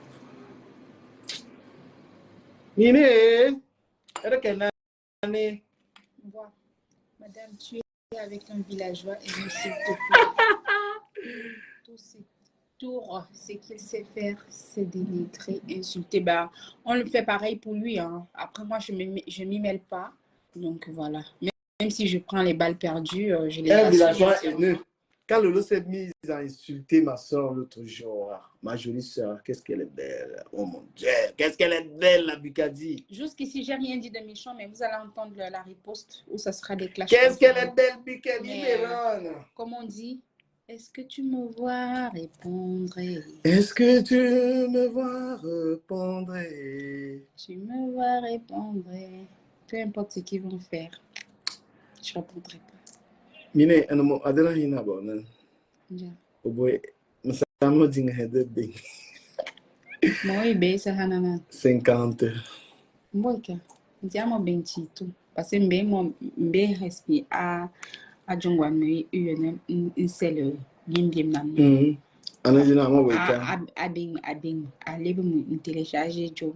fait? Mine, elle est quelle année? Voilà. Madame, tu es avec un villageois et nous, s'il te plaît. Tout ce qu'il sait faire, c'est dénigrer, insulter. Bah, on le fait pareil pour lui. Hein. Après, moi, je m'y mêle pas. Donc, voilà. Même si je prends les balles perdues, je les un villageois haineux. Quand Lolo s'est mise à insulter ma soeur l'autre jour, ma jolie soeur, qu'est-ce qu'elle est belle. Oh mon Dieu, qu'est-ce qu'elle est belle, la Bukadi. Jusqu'ici, j'ai rien dit de méchant, mais vous allez entendre la riposte où ça sera des clashs. Qu'est-ce qu'elle est belle, Bukadi, Méron. Comme on dit, est-ce que tu me vois répondre? Est-ce que tu me vois répondre? Tu me vois répondre. Peu importe ce qu'ils vont faire. Je ne répondrai pas. Mine, Adela Hina Bonan. Oh boy, Masamo Ding Headed Ding. Moi, ben, c'est Hanana. 50. Moi, diamo ben chito. Parce que ben respire à Jongwan, mais une seule bim nan. Anajina mo weka. Abing, à lebe mu télécharger job.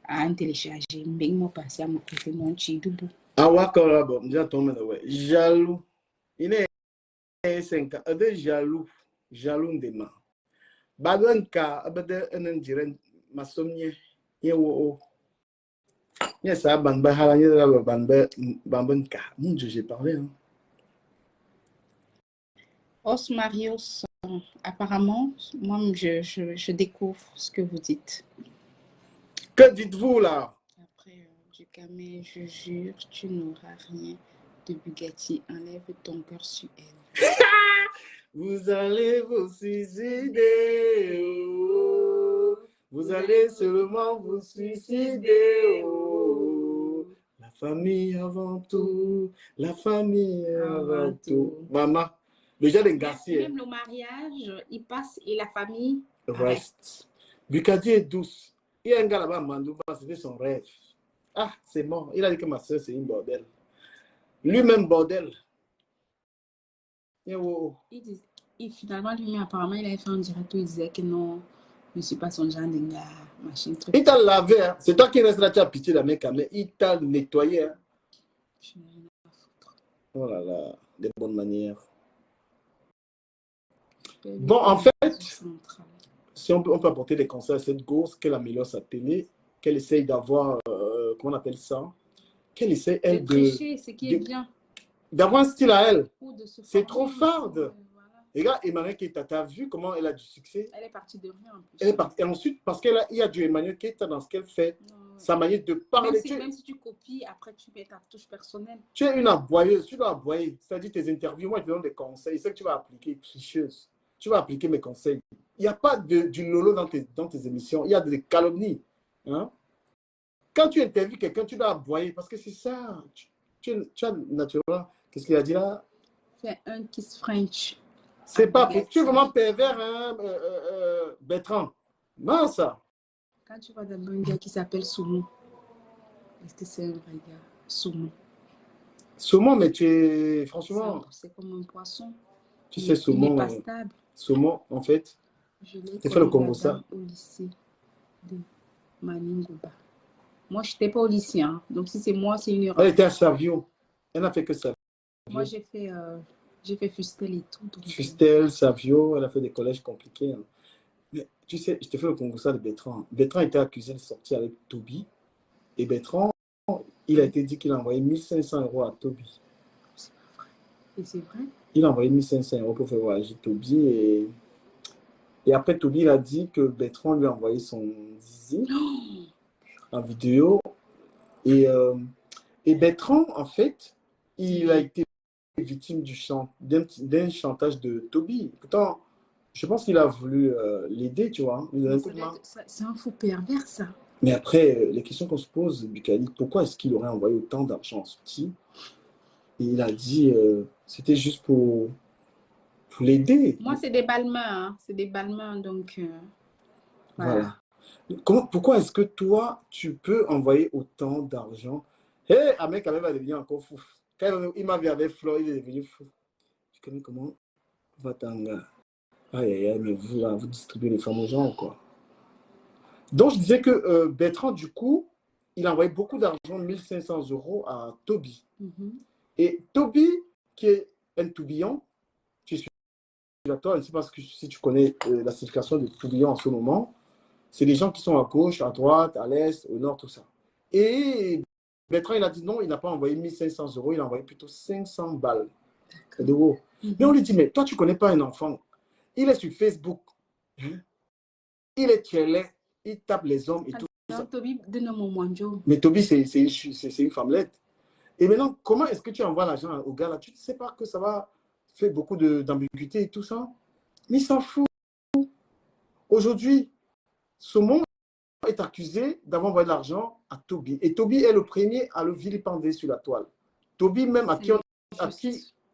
à télécharger. Mais moi, passé à mon côté, mon chidou. Ah, ouais, bon, déjà, ouais. Jaloux. Il est 5 ans. Jaloux. Jaloux de ma. Baganka, abade, un indiren, ma somnie. Yewo. Yes, ça, banba, halanya, banba, bambanka. Mon Dieu, j'ai parlé, hein. Os Marios, apparemment, moi, je découvre ce que vous dites. Que dites-vous, là? Après, du camé, je jure, tu n'auras rien de Bugatti. Enlève ton cœur sur elle. Vous allez vous suicider, oh. Vous allez seulement vous suicider, oh. La famille avant tout, la famille avant tout. Maman, le genre de Garcia. Même le mariage, il passe et la famille reste. Bukadi est douce. Il y a un gars là-bas, Mandouba, c'était son rêve. Ah, c'est mort. Il a dit que ma soeur, c'est une bordel. Lui-même, bordel. Et finalement, lui, apparemment, il avait fait un direct où il disait que non, je ne suis pas son genre de gars, machin, truc. Il t'a lavé, hein. C'est toi qui restes là, tu as pitié de la mec, mais il t'a nettoyé. Hein. Je n'ai rien à foutre. Oh là là, des bonnes manières. Bon, en fait, si on peut apporter des conseils à cette gosse, qu'elle améliore sa télé, qu'elle essaye d'avoir, comment on appelle ça, qu'elle essaye, elle, de tricher, ce qui est bien. D'avoir un style à elle. C'est trop farde. Voilà. Et regarde, Emmanuel Keita, t'as vu comment elle a du succès? Elle est partie de rien en plus. Elle est partie. Et ensuite, parce qu'il y a du Emmanuel Keita dans ce qu'elle fait, sa manière de parler. Même si tu copies, après tu mets ta touche personnelle. Tu es une aboyeuse, tu dois aboyer. C'est-à-dire tes interviews, moi je te donne des conseils. C'est que tu vas appliquer, tricheuse. Tu vas appliquer mes conseils. Il n'y a pas du lolo dans tes émissions. Il y a des calomnies. Hein? Quand tu interviews quelqu'un, tu dois aboyer parce que c'est ça. Tu as naturellement. Qu'est-ce qu'il a dit là? Fais un kiss French. C'est pas pour... Tu es vraiment pervers, hein, Bertrand. Non, ça. Quand tu vois d'abord un gars qui s'appelle Soumou, est-ce que c'est un vrai gars? Soumou. Saumon, mais tu es... Franchement... C'est comme un poisson. Tu sais, saumon... Il n'est pas stable. Saumon, en fait... Je l'ai fait le Congo, ça. Au lycée de Maningouba. Moi, je n'étais pas au lycée. Hein. Donc, si c'est moi, c'est une erreur. Elle était à Savio. Elle n'a fait que ça. Moi, j'ai fait Fustel et tout. Fustel, Savio, elle a fait des collèges compliqués. Hein. Mais tu sais, je te fais le Congo ça de Bertrand. Bertrand était accusé de sortir avec Toby. Et Bertrand, il a été dit qu'il a envoyé 1500 € à Toby. C'est pas vrai. Et c'est vrai? Il a envoyé 1500 € pour faire voyager Toby. Et après, Toby, il a dit que Bertrand lui a envoyé son zizi en vidéo. Et Bertrand, en fait, il a été victime d'un chantage de Toby. Pourtant, je pense qu'il a voulu l'aider, tu vois. C'est un fou pervers, ça. Mais après, les questions qu'on se pose, Bukali, pourquoi est-ce qu'il aurait envoyé autant d'argent en soutien? Et il a dit, c'était juste pour l'aider. Moi, c'est des balmains, hein. C'est des balmains, donc... Voilà. Pourquoi est-ce que toi, tu peux envoyer autant d'argent? Hé, un mec, quand même, va devenir encore fou. Quand il m'a vu avec Flo, il est devenu fou. Je connais comment Vatanga. Aïe, aïe, aïe, mais vous, là, vous distribuez les femmes aux gens, quoi. Donc, je disais que Bertrand, du coup, il a envoyé beaucoup d'argent, 1500 € à Toby. Et Toby, qui est un tourbillon, tu suis d'accord, je ne sais pas si tu connais la signification de tourbillon en ce moment. C'est les gens qui sont à gauche, à droite, à l'est, au nord, tout ça. Et Bertrand, il a dit non, il n'a pas envoyé 1500 €, il a envoyé plutôt 500 balles d'euros. Mais on lui dit, mais toi, tu ne connais pas un enfant. Il est sur Facebook. Hein? Il est tchélé. Il tape les hommes et tout ça. Mais Toby, c'est une femmelette. Et maintenant, comment est-ce que tu envoies l'argent au gars là? Tu ne sais pas que ça va faire beaucoup d'ambiguïté et tout ça. Mais il s'en fout. Aujourd'hui, Saumon est accusé d'avoir envoyé de l'argent à Toby. Et Toby est le premier à le vilipender sur la toile. Toby, même à qui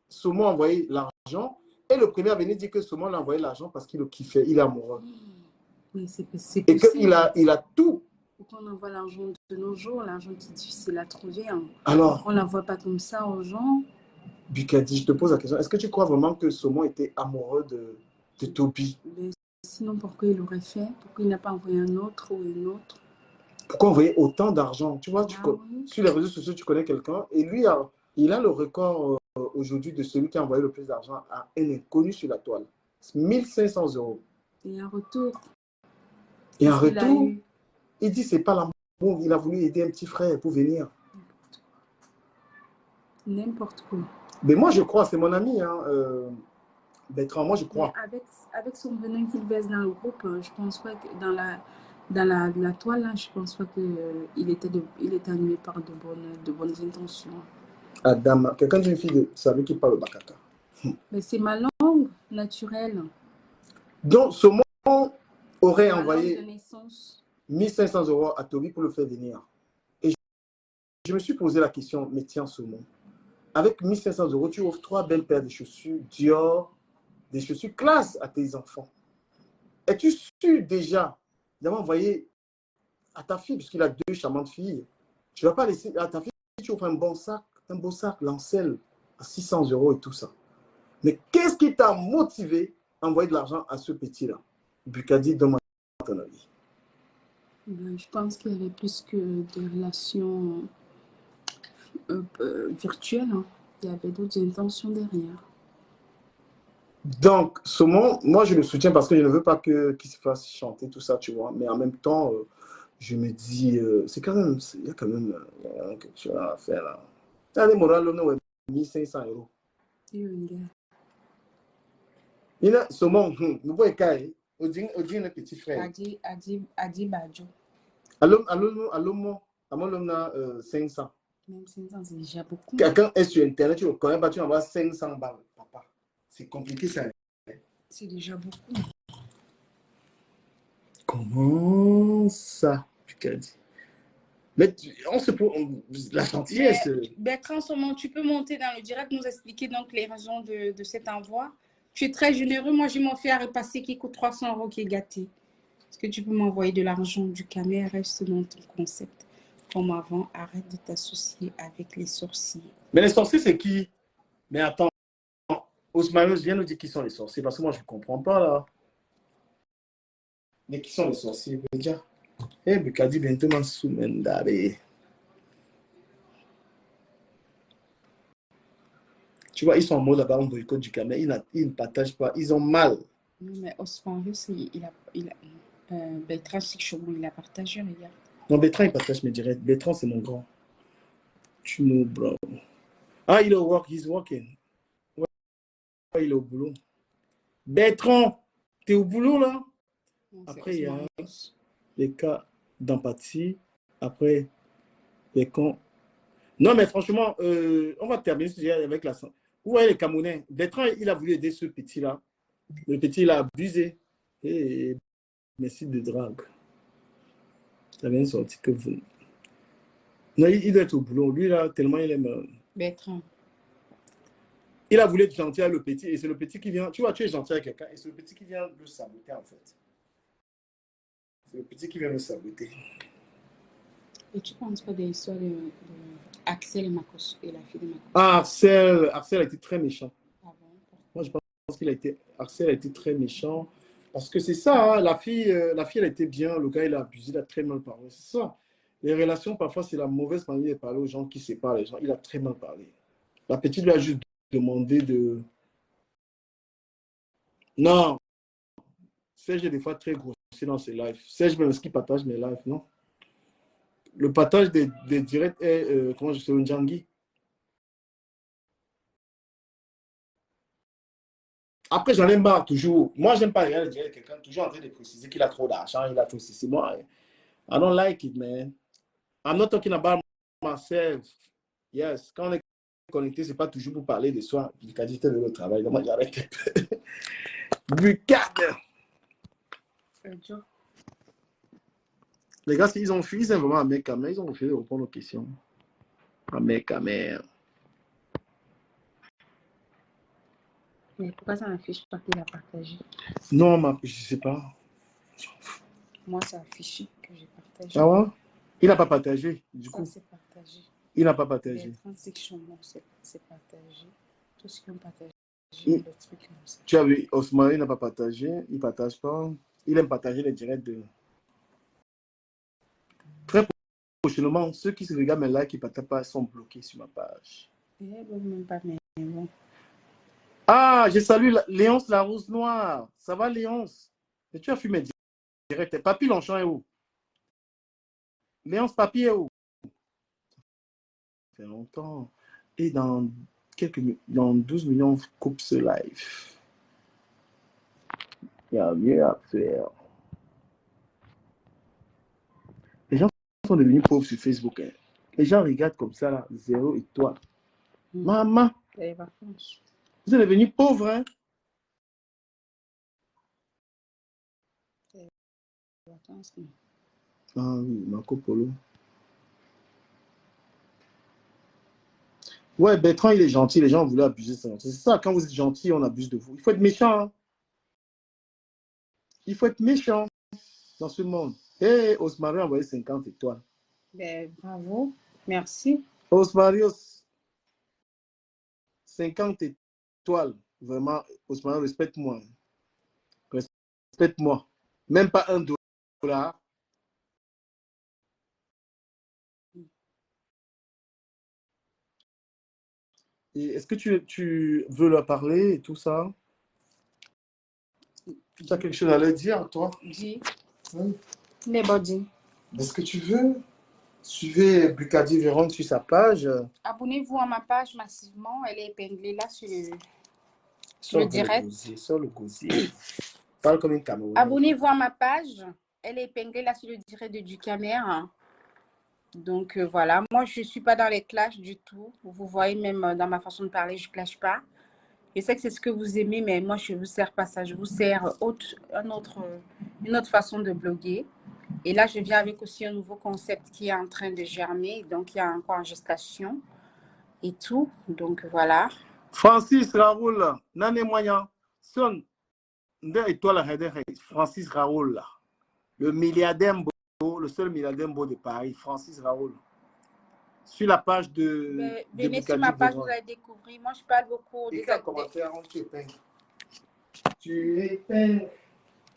Saumon a envoyé l'argent, est le premier à venir dire que Saumon lui a envoyé l'argent parce qu'il le kiffait, il est amoureux. Oui, c'est et qu'il a tout. Pourquoi on envoie l'argent de nos jours? L'argent qui est difficile à trouver. Hein. Alors, on ne l'envoie pas comme ça aux gens. Bukadi, je te pose la question. Est-ce que tu crois vraiment que Saumon était amoureux de Toby? Mais sinon, pourquoi il l'aurait fait? Pourquoi il n'a pas envoyé un autre ou une autre? Pourquoi envoyer autant d'argent? Tu vois, Ah oui. sur les réseaux sociaux, tu connais quelqu'un et lui, il a le record aujourd'hui de celui qui a envoyé le plus d'argent à un inconnu sur la toile. 1 500 euros. Et en retour, Et en qu'est-ce qu'il a retour, eu? il dit c'est pas l'amour, il a voulu aider un petit frère pour venir. N'importe quoi. Mais moi, je crois, c'est mon ami, hein, Bertrand, moi je Mais crois. avec son venin qu'il verse dans le groupe, je pense pas que la toile, là, je pense pas que il était animé par de bonnes intentions. Adam, quelqu'un d'une fille de savait qui parle au Bakaka. Mais c'est ma langue naturelle, Donc, ce moment aurait ma langue de envoyé naissance. 1 500 euros à Toby pour le faire venir. Et je me suis posé la question, mais tiens, ce mot. Avec 1 500 euros, tu offres 3 belles paires de chaussures Dior, des chaussures classe à tes enfants. Es-tu sûr déjà d'avoir envoyé à ta fille, puisqu'il a 2 charmantes filles, tu ne vas pas laisser à ta fille, tu offres un beau sac Lancel à 600 euros et tout ça. Mais qu'est-ce qui t'a motivé à envoyer de l'argent à ce petit-là? Bukadi, donne-moi ton avis. Ben, je pense qu'il y avait plus que des relations virtuelles, hein. Il y avait d'autres intentions derrière. Donc, Saumon, moi, je le soutiens parce que je ne veux pas qu'il se fasse chanter tout ça, tu vois. Mais en même temps, je me dis, c'est quand même, il y a quand même quelque chose à faire là. Allez, moral, on a 1 500 euros. Il y a Saumon, nous voyons qu'il y a un petit frère. Adi Badjo. Allô, 500. Même 500, c'est déjà beaucoup. Quelqu'un est sur Internet, tu le connais pas, tu envoies 500 balles, papa. C'est compliqué ça. C'est déjà beaucoup. Comment ça, Picardie? Mais on se pose la gentillesse. Bertrand, tu peux monter dans le direct, nous expliquer donc les raisons de cet envoi. Tu es très généreux. Moi, j'ai mon fait à repasser qui coûte 300 euros qui est gâté. Est-ce que tu peux m'envoyer de l'argent du caméra? Reste dans ton concept. Comme avant, arrête de t'associer avec les sorciers. Mais les sorciers, c'est qui? Mais attends, Osmanos vient nous dire qui sont les sorciers, parce que moi, je ne comprends pas là. Mais qui sont les sorciers? Déjà. Eh, Bukadi, bientôt, man, soumendare. Tu vois, ils sont en mode là-bas, on boycotte du caméra. Ils ne partagent pas. Ils ont mal. Non, mais Osmanus, Bertrand, il a partagé, regarde. Non, Bertrand, il partage mes directs. Bertrand, c'est mon grand. Tu know, bro. Ah, il est au work, he's working. Ouais, il est au boulot. Bertrand, tu es au boulot là? Non, après, il y a les cas d'empathie. Après, les cons. Non, mais franchement, on va terminer ce sujet avec la. Vous voyez les Camerounais. Bertrand, il a voulu aider ce petit-là. Le petit, il a abusé. Et merci de drague. Ça vient de sortir que vous. Non, il doit être au boulot. Lui, là, tellement il aime. Bertrand. Il a voulu être gentil avec le petit. Et c'est le petit qui vient. Tu vois, tu es gentil avec quelqu'un. Et c'est le petit qui vient le saboter, en fait. C'est le petit qui vient le saboter. Et tu penses pas de l'histoire de Axel et la fille de Makos? Ah, Axel a été très méchant. Ah bon? Moi, je pense Axel a été très méchant. Parce que c'est ça, hein, la fille, elle était bien, le gars, il a abusé, il a très mal parlé. C'est ça. Les relations, parfois, c'est la mauvaise manière de parler aux gens qui séparent les gens. Il a très mal parlé. La petite lui a juste demandé de. Non, Serge est des fois très grossier dans ses lives. Serge, même ce qu'il partage mes lives, non? Le partage des directs est, comment je sais, un Djangui. Après, j'en ai marre toujours. Moi, j'aime pas regarder direct quelqu'un toujours en train de préciser qu'il a trop d'argent, il a trop ceci. Moi, I don't like it, man. I'm not talking about myself. Yes, quand on est connecté, c'est pas toujours pour parler de soi. Du qualité de notre travail. Donc, moi, j'arrête. Bucade. Les gars, ils ont fui, c'est vraiment un mec à main. Ils ont refusé de répondre aux questions. Un mec à main. Mais pourquoi ça n'affiche pas qu'il a partagé? Non, je sais pas. Moi, ça affiche que j'ai partagé. Ah ouais? Il n'a pas partagé, du coup. Ça, c'est partagé. Il n'a pas partagé. Les 30 sections, c'est partagé. Tout ce qu'ils ont partagé, le truc comme ça. Tu as vu, Osman, il n'a pas partagé. Il ne partage pas. Il aime partager les directs de. Très prochainement, ceux qui se regardent mes likes et partagent pas sont bloqués sur ma page. Même pas, mais bon. Ah, je salue Léonce la Rose Noire. Ça va, Léonce? Et tu as fumé direct. Papy Longchamp est où? Léonce Papy est où? Ça fait longtemps. Et dans 12 millions, coupe ce live. Il y a mieux à faire. Les gens sont devenus pauvres sur Facebook. Hein. Les gens regardent comme ça, là, 0 étoile. Maman, vous êtes devenus pauvres, hein? Ah oui, Marco Polo. Ouais, Bertrand, il est gentil. Les gens ont voulu abuser de ça. C'est ça, quand vous êtes gentil, on abuse de vous. Il faut être méchant. Hein? Il faut être méchant dans ce monde. Hé, Osmario a envoyé 50 étoiles. Ben, bravo. Merci. Osmarios, 50 étoiles. Vraiment, Osmario, respecte-moi. Respecte-moi. Même pas $1. Est-ce que tu veux leur parler et tout ça? Tu as quelque chose à leur dire, toi? Dis. Oui. Les body. Est-ce que tu veux? Suivez Bucadi Véron sur sa page. Abonnez-vous à ma page massivement. Elle est épinglée là sur le direct. Sur le gosier. Parle comme une Camerounaise. Abonnez-vous à ma page. Elle est épinglée là sur le direct de Ducamer. Donc voilà, moi je ne suis pas dans les clashs du tout. Vous voyez même dans ma façon de parler, je ne clash pas. Je sais que c'est ce que vous aimez, mais moi je ne vous sers pas ça. Je vous sers une autre façon de bloguer. Et là, je viens avec aussi un nouveau concept qui est en train de germer. Donc il y a encore en gestation et tout. Donc voilà. Francis Raoul, Nane Moyen, son étoile Francis Raoul, le milliardaire beau, le seul milliardaire beau de Paris, Francis Raoul. Sur la page de. Venez sur ma page, vous allez découvrir. Moi, je parle beaucoup des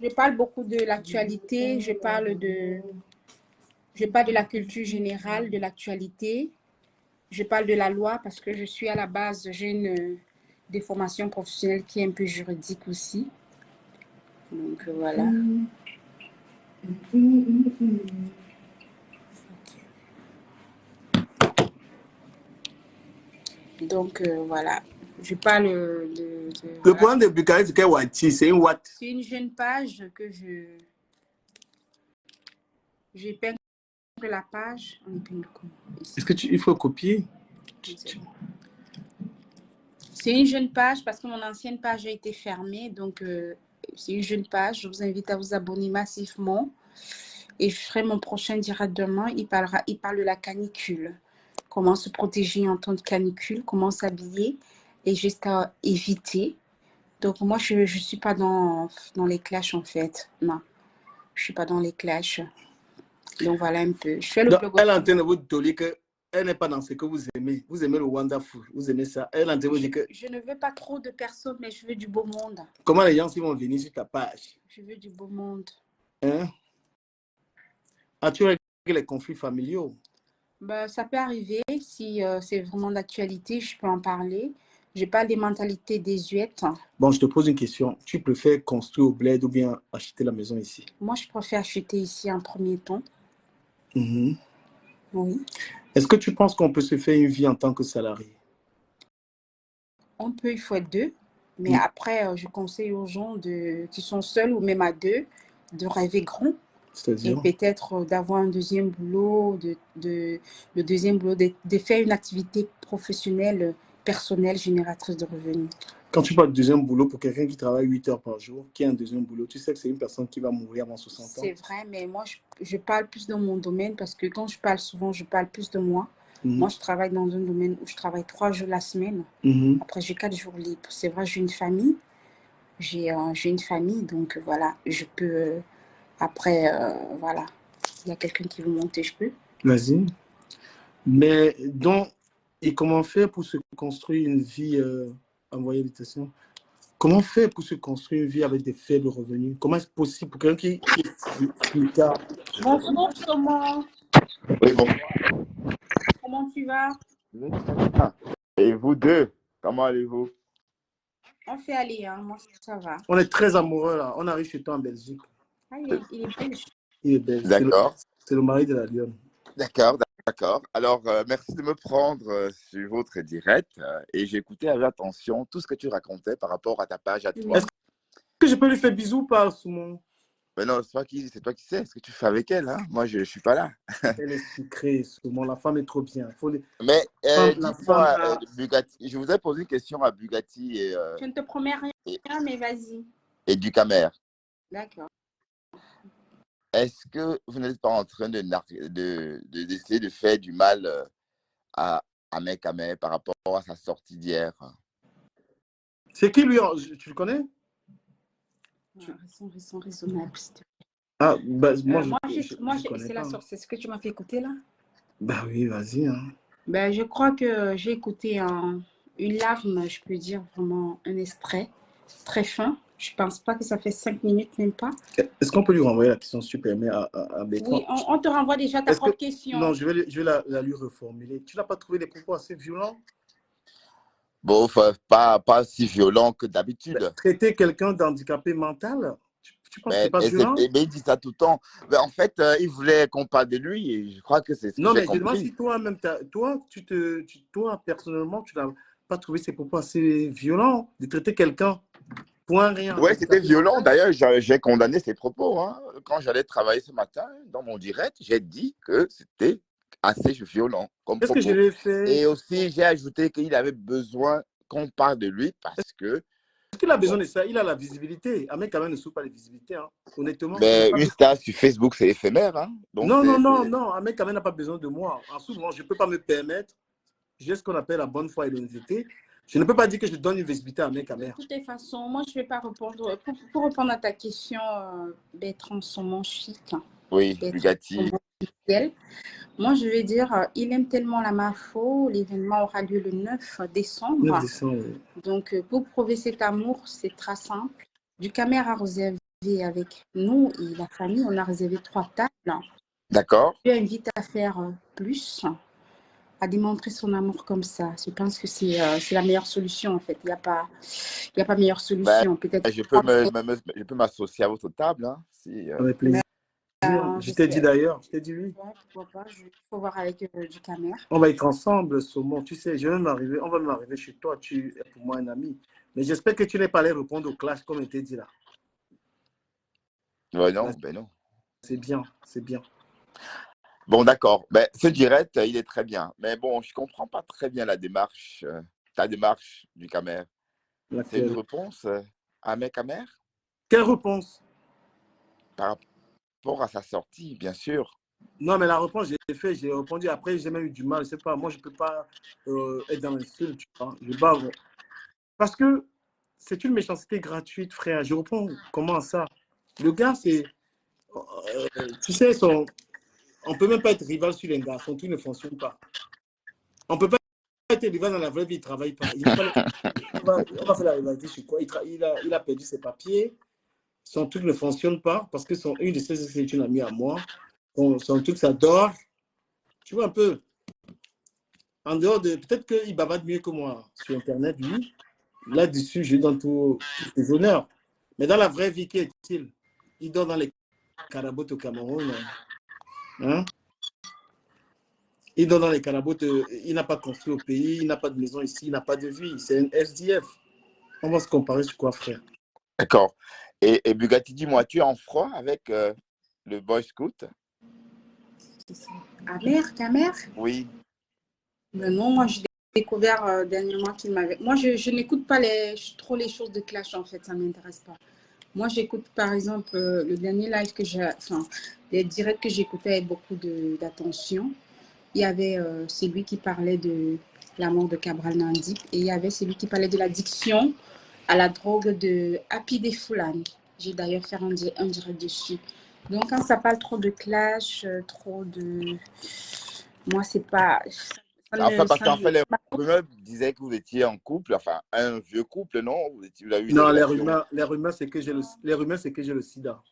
Je parle beaucoup de l'actualité. Je parle de la culture générale, de l'actualité. Je parle de la loi parce que je suis à la base, j'ai une déformation professionnelle qui est un peu juridique aussi. Donc voilà. Donc voilà. Je parle de le problème de Bucari, c'est que c'est une Watt. C'est une jeune page que j'épingle la page. Est-ce que il faut copier? C'est une jeune page parce que mon ancienne page a été fermée. Donc, c'est une jeune page. Je vous invite à vous abonner massivement. Et je ferai mon prochain direct demain. Il parle de la canicule. Comment se protéger en temps de canicule. Comment s'habiller. Et jusqu'à éviter. Donc, moi, je ne suis pas dans les clashs, en fait. Non. Je ne suis pas dans les clashs. Donc, voilà un peu. Je fais le blog. Elle est en train de vous dire qu'elle n'est pas dans ce que vous aimez. Vous aimez le wonderful. Vous aimez ça. Elle est en train de vous dire que... Je ne veux pas trop de personnes, mais je veux du beau monde. Comment les gens vont venir sur ta page? Je veux du beau monde. Hein? As-tu réglé les conflits familiaux? Ben, ça peut arriver. Si c'est vraiment d'actualité, je peux en parler. Je n'ai pas des mentalités désuètes. Bon, je te pose une question. Tu préfères construire au bled ou bien acheter la maison ici? Moi, je préfère acheter ici en premier temps. Oui. Est-ce que tu penses qu'on peut se faire une vie en tant que salarié? On peut, il faut être deux. Mais après, je conseille aux gens qui sont seuls ou même à deux de rêver grand. Et peut-être d'avoir un deuxième boulot, le deuxième boulot, de faire une activité professionnelle, personnelle, génératrice de revenus. Quand tu parles de deuxième boulot, pour quelqu'un qui travaille 8 heures par jour, qui a un deuxième boulot, tu sais que c'est une personne qui va mourir avant 60 ans. C'est vrai, mais moi, je parle plus dans mon domaine parce que quand je parle souvent, je parle plus de moi. Moi, je travaille dans un domaine où je travaille 3 jours la semaine. Après, j'ai 4 jours libres. C'est vrai, j'ai une famille. J'ai une famille, donc voilà, je peux... Après, voilà, il y a quelqu'un qui veut monter, je peux. Vas-y. Mais donc, et comment faire pour se construire une vie, envoyer l'invitation? Comment faire pour se construire une vie avec des faibles revenus? Comment est-ce possible pour quelqu'un qui est plus tard? Bonjour, Thomas. Oui, bon. Comment tu vas? Et vous deux, comment allez-vous? On fait aller, hein. Moi, ça va. On est très amoureux là. On arrive chez toi en Belgique. Ah, il est belge. Il est belge. D'accord, C'est le mari de la lionne. d'accord, d'accord. Alors, merci de me prendre sur votre direct et j'ai écouté avec attention tout ce que tu racontais par rapport à ta page à toi. Est-ce que je peux lui faire bisous par Soumon? Mais non, c'est toi qui sais ce que tu fais avec elle. Hein? Moi, je ne suis pas là. Elle est sucrée, Soumon. La femme est trop bien. Mais La dites-moi, femme Bugatti, je vous ai posé une question à Bugatti Je ne te promets rien, et, mais vas-y. et Ducamer. D'accord. Est-ce que vous n'êtes pas en train d'essayer de faire du mal à Mekamer par rapport à sa sortie d'hier? C'est qui lui? Tu le connais? Restons raisonnables. Ah, bah, moi, C'est connais la pas. sorte, c'est ce que tu m'as fait écouter là? Bah oui, vas-y. Hein. Ben, je crois que j'ai écouté une larme, je peux dire vraiment un extrait très fin. Je pense pas que ça fait 5 minutes, même pas. Est-ce qu'on peut lui renvoyer la question, si tu permets, à Bertrand? Oui, on te renvoie déjà ta propre question. Non, je vais la lui reformuler. Tu n'as pas trouvé des propos assez violents? Bon, pas si violent que d'habitude. Traiter quelqu'un d'handicapé mental, tu penses que c'est pas Mais violent? il dit ça tout le temps. Mais en fait, il voulait qu'on parle de lui et je crois que c'est ce que Non, j'ai mais je demande compris. si toi-même, toi, personnellement, tu n'as pas trouvé ces propos assez violents de traiter quelqu'un pour un rien. Oui, c'était violent. D'ailleurs, j'ai condamné ses propos. Hein. Quand j'allais travailler ce matin, dans mon direct, j'ai dit que c'était assez violent comme Qu'est-ce que je propos. lui ai fait? Et aussi, j'ai ajouté qu'il avait besoin qu'on parle de lui parce que. Est-ce qu'il a besoin de ça? Il a la visibilité. Ahmed quand même ne souffre pas de visibilité. Hein. Honnêtement. Mais une star sur Facebook, c'est éphémère. Hein. Donc Non. Ahmed quand même n'a pas besoin de moi. En souvent, je ne peux pas me permettre. J'ai ce qu'on appelle la bonne foi et l'honnêteté. Je ne peux pas dire que je donne une visibilité à Ahmed Kamer. De toutes les façons, moi, je ne vais pas répondre. Pour répondre à ta question, Bertrand Somon chic. Oui, Bugatti. Moi, je vais dire, il aime tellement la Mafo. L'événement aura lieu le 9 décembre. 9 décembre, oui. Donc, pour prouver cet amour, c'est très simple. Ducamer a réservé avec nous et la famille. On a réservé 3 tables. D'accord. Je lui invite à faire plus, à démontrer son amour comme ça. Je pense que c'est la meilleure solution, en fait. Il n'y a pas meilleure solution. Peut-être je peux m'associer à votre table. Hein, si, avec plaisir. Je t'ai dit d'ailleurs, je t'ai dit oui. Pourquoi pas, il faut voir avec Ducamer. On va être ensemble, Saumon. Tu sais, on va même arriver chez toi. Tu es pour moi un ami. Mais j'espère que tu n'es pas allé répondre au clash comme il t'a dit là. Ouais, non, non. C'est bien, c'est bien. Bon, d'accord. Ce direct, il est très bien. Mais bon, je ne comprends pas très bien la démarche, ta démarche du Camer. C'est une réponse à Mekamer? Quelle réponse? Par rapport à sa sortie, bien sûr. Non, mais la réponse, j'ai répondu. Après, j'ai même eu du mal. Je sais pas, moi, je ne peux pas être dans l'insulte. Parce que c'est une méchanceté gratuite, frère. Je reprends comment ça? Le gars, c'est. Tu sais, on ne peut même pas être rival sur les gars. Son truc ne fonctionne pas. On ne peut pas être rival dans la vraie vie, il ne travaille pas. On va faire la rivalité sur quoi? Il a perdu ses papiers. Son truc ne fonctionne pas parce que une de ses c'est une amie à moi. Son truc, ça dort. Tu vois un peu. En dehors de. Peut-être qu'il bavarde mieux que moi sur Internet, lui. Là-dessus, je lui donne tous les honneurs. Mais dans la vraie vie, qui est-il? Il dort dans les carabotes au Cameroun. Hein? Il dort dans les carabotes. Il n'a pas construit au pays. Il n'a pas de maison ici. Il n'a pas de vie. C'est un SDF. On va se comparer sur quoi, frère? D'accord. Et Bugatti, dis-moi, tu es en froid avec le Boy Scout? Camer? Oui. Mais non, moi, j'ai découvert dernièrement qu'il m'avait... Moi, je n'écoute pas trop les choses de clash, en fait. Ça ne m'intéresse pas. Moi, j'écoute, par exemple, le dernier live que j'ai... Enfin, les directs que j'écoutais avec beaucoup d'attention. Il y avait celui qui parlait de la mort de Cabral Nandi et il y avait celui qui parlait de l'addiction à la drogue de Happy des Fulani. J'ai d'ailleurs fait un direct dessus. Donc, quand ça parle trop de clash, trop de... Moi, c'est pas... Enfin, parce qu'en fait, les rumeurs disaient que vous étiez en couple, enfin, un vieux couple, non? Vous avez eu non, les rumeurs, c'est que j'ai le sida.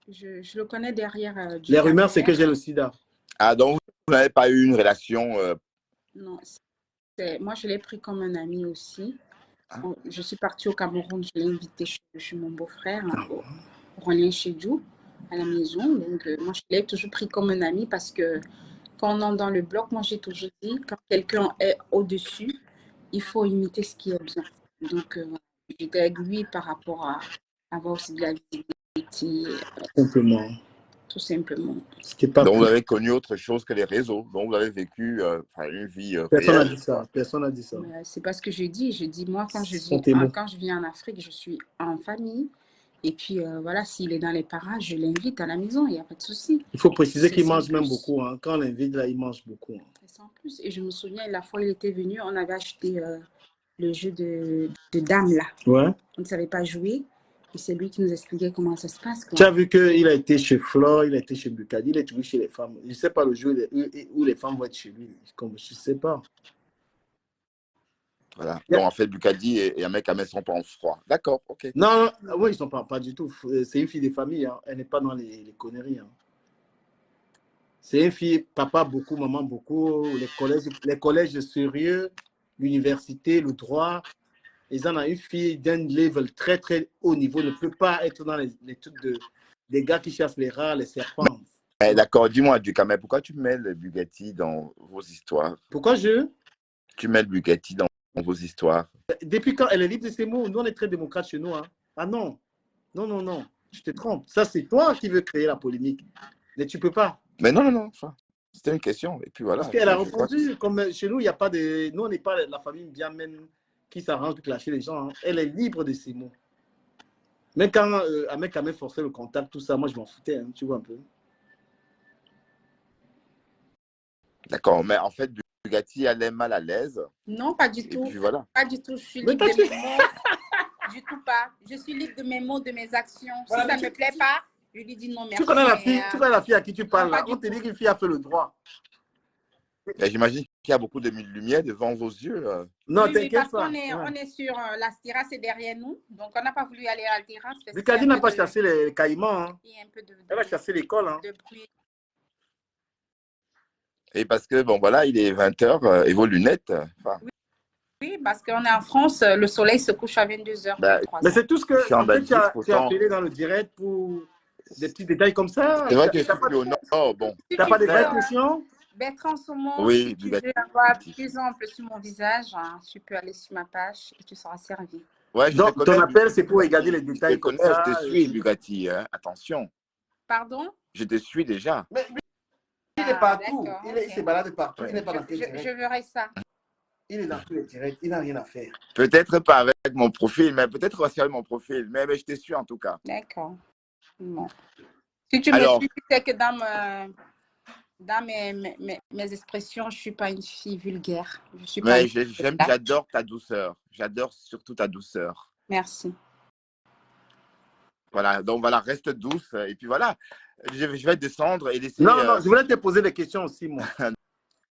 Je le connais derrière. Les rumeurs, c'est que j'ai le sida. Ah, donc vous n'avez pas eu une relation Non, moi, je l'ai pris comme un ami aussi. hein? Je suis partie au Cameroun, je l'ai invité chez mon beau-frère, au Rolien Chedjou, à la maison. Donc, moi, je l'ai toujours pris comme un ami parce que quand on entre dans le bloc, moi, j'ai toujours dit, quand quelqu'un est au-dessus, il faut imiter ce qui est bien. Donc, j'étais avec lui par rapport à avoir aussi de la visibilité, Simplement. tout simplement. Ce qui est pas Donc vous plus. avez connu autre chose que les réseaux. Donc vous avez vécu une vie Personne n'a réelle. dit ça. Personne n'a dit ça. C'est pas ce que je dis. Je dis, moi, quand Sont tes mots. je viens en Afrique, je suis en famille. Et puis, voilà, s'il est dans les parages, je l'invite à la maison, il n'y a pas de souci. Il faut préciser C'est qu'il sans mange même plus. beaucoup. Hein. Quand on l'invite, là, il mange beaucoup. Hein. C'est sans plus. Et je me souviens, la fois où il était venu, on avait acheté le jeu de dames, là. Ouais. On ne savait pas jouer. Et c'est lui qui nous expliquait comment ça se passe, quoi. Tu as vu qu'il a été chez Flore, il a été chez Bukadi, il est toujours chez les femmes. Je ne sais pas le jour où les femmes vont être chez lui. Comme je ne sais pas. Voilà. Donc en fait, Bukadi et Amekame ne sont pas en froid. D'accord, ok. Non, oui, ils ne sont pas du tout. C'est une fille de famille. Hein. Elle n'est pas dans les conneries. Hein. C'est une fille, papa beaucoup, maman beaucoup. Les collèges sérieux, l'université, le droit. Ils en ont une fille d'un level très, très haut niveau. Ne peut pas être dans les trucs des gars qui chassent les rats, les serpents. D'accord, dis-moi, Ducamel, pourquoi tu mets le Bugatti dans vos histoires? Pourquoi Tu mets le Bugatti dans vos histoires? Depuis quand elle est libre de ses mots? Nous, on est très démocrate chez nous. Hein. Ah non, non, non, non. Je te trompe. Ça, c'est toi qui veux créer la polémique. Mais tu peux pas. Mais non, non, non. Enfin, c'était une question. Et puis voilà. Parce qu'elle a répondu. Comme chez nous, il n'y a pas de. Nous, on n'est pas la famille bien même qui s'arrange de clasher les gens. Hein. Elle est libre de ses mots. Même quand un mec a même forcé le contact, tout ça, moi, je m'en foutais. Hein, tu vois un peu. D'accord, mais en fait, Bugatti, elle est mal à l'aise. Non, pas du tout. Et puis voilà. Pas du tout. Je suis Mais libre toi, de mes mots. Du tout pas. Je suis libre de mes mots, de mes actions. Voilà, si ça ne me plaît pas, je lui dis non, merci. Tu connais la fille à qui tu parles non, là. On te dit qu'une fille a fait le droit. J'imagine qu'il y a beaucoup de lumière devant vos yeux. Non, oui, t'inquiète parce pas. qu'on est sur la terrasse est derrière nous. Donc, on n'a pas voulu aller à la terrasse. Bukadi n'a pas chassé les caïmans. Hein. Il y a un peu Elle a chassé l'école. Hein. de bruit. Et parce que, bon, voilà, il est 20h et vos lunettes. Enfin, Oui, parce qu'on est en France, le soleil se couche à 22h. Bah, mais c'est tout ce que en en fait, Belgique, tu as appelé dans le direct pour des petits détails comme ça. c'est vrai que je suis plus au nord. Bon, Tu n'as pas de vraies questions? Bertrand en ce moment, oui, si tu Bugatti. veux avoir plus ample sur mon visage, hein, tu peux aller sur ma page et tu seras servi. Ouais, je Donc, te connais, ton appel, c'est pour regarder les détails je te comme connais, ça. je te suis, Bugatti. Hein. Attention, Pardon? je te suis déjà. Mais il est partout. d'accord, Il se balade partout. Ouais. Il n'est pas dans quel direct. Je verrai ça. Il est dans tous les directs. Il n'a rien à faire. Peut-être pas avec mon profil, mais peut-être aussi avec mon profil. Mais je te suis en tout cas. D'accord. Bon. Si tu Alors, me suis, tu sais que dans mes expressions, je ne suis pas une fille vulgaire. Je suis pas mais j'adore ta douceur. J'adore surtout ta douceur. Merci. Voilà, donc voilà, reste douce. Et puis voilà, je vais descendre et laisser. Non, non, je voulais te poser des questions aussi, moi.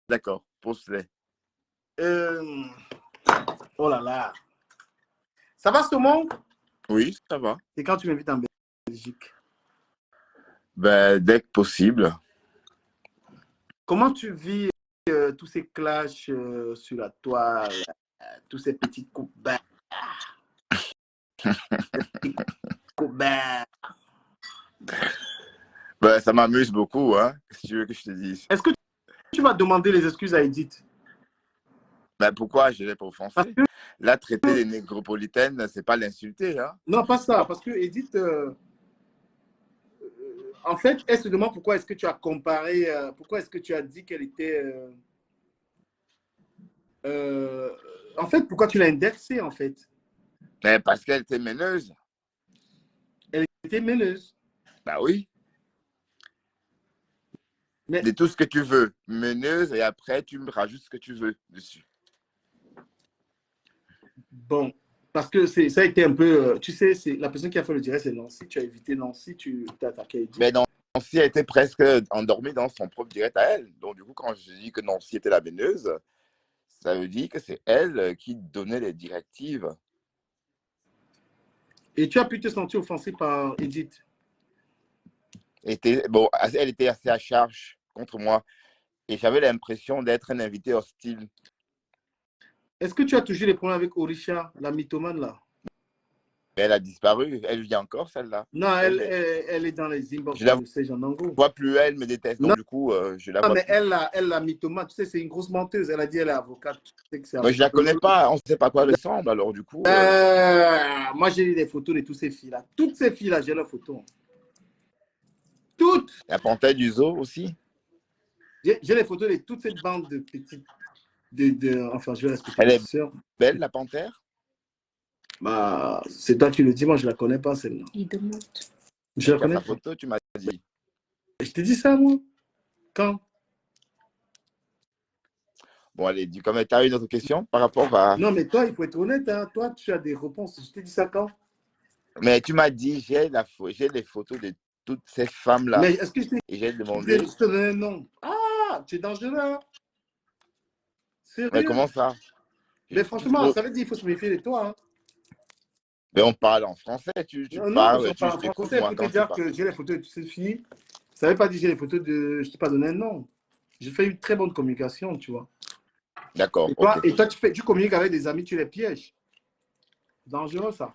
D'accord, pose-les. Oh là là. Ça va, Saumon? Oui, ça va. C'est quand tu m'invites en Belgique. Ben, dès que possible. Comment tu vis tous ces clashs sur la toile, tous ces petits combats? Ben, ça m'amuse beaucoup, hein, si tu veux que je te dise. Est-ce que tu vas demander les excuses à Edith? Ben, pourquoi je l'ai pas offensé? Là, traiter les négropolitaines, c'est pas l'insulter. Hein? Non, pas ça, parce que Edith, en fait, elle se demande pourquoi est-ce que tu as comparé, pourquoi est-ce que tu as dit qu'elle était... en fait, pourquoi tu l'as indexée, en fait? Mais parce qu'elle était meneuse. Elle était meneuse. Ben oui. Mais... de tout ce que tu veux. Meneuse, et après, tu me rajoutes ce que tu veux dessus. Bon, parce que ça a été un peu... tu sais, la personne qui a fait le direct, c'est Nancy. Tu as évité Nancy, tu t'es attaqué à Edith. Mais Nancy a été presque endormie dans son propre direct à elle. Donc, du coup, quand je dis que Nancy était la meneuse, ça veut dire que c'est elle qui donnait les directives. Et tu as pu te sentir offensé par Edith? Bon, elle était assez à charge contre moi. Et j'avais l'impression d'être un invité hostile. Est-ce que tu as toujours des problèmes avec Orisha, la mythomane là? Elle a disparu. Elle vit encore, celle-là. Non, elle est dans les inbox Je la de Serge Anango. vois plus, elle me déteste. Non, Donc, du coup, je la non, vois mais plus. elle, la mythomane, tu sais, c'est une grosse menteuse. Elle a dit elle est avocate. Tu sais que c'est Moi, je la connais pas. On ne sait pas à quoi elle ressemble. Alors, du coup, moi, j'ai eu des photos de toutes ces filles-là. Toutes ces filles-là, j'ai leurs photos. Toutes. la panthère du zoo aussi. J'ai les photos de toute cette bande de petites. Enfin, je vais respecter Elle ma est soeur. belle, la panthère? Bah, c'est toi qui le dis, moi, je la connais pas, celle-là. Il demande. Je la Tu as connais sa pas. photo, tu m'as dit. Je t'ai dit ça, moi. Quand? Bon, allez, du comme tu as une autre question par rapport à. Non, mais toi, il faut être honnête. Hein. Toi, tu as des réponses. Je t'ai dit ça quand? Mais tu m'as dit, j'ai les photos de toutes ces femmes-là. Mais est-ce que je t'ai Et j'ai demandé. je te donne un nom? Ah, tu es dangereux. Hein? Mais Sérieux? comment ça? Mais franchement, ça veut dire qu'il faut se méfier de toi. Hein. Mais on parle en français, tu Non, parles, je parle en t'écoutes français moi pour te quand tu dire parles. que j'ai les photos de toutes ces filles. Ça ne veut pas dire que j'ai les photos de. Je ne t'ai pas donné un nom. J'ai fait une très bonne communication, tu vois. D'accord, Et ok. toi tu communiques avec des amis, tu les pièges. Dangereux, ça.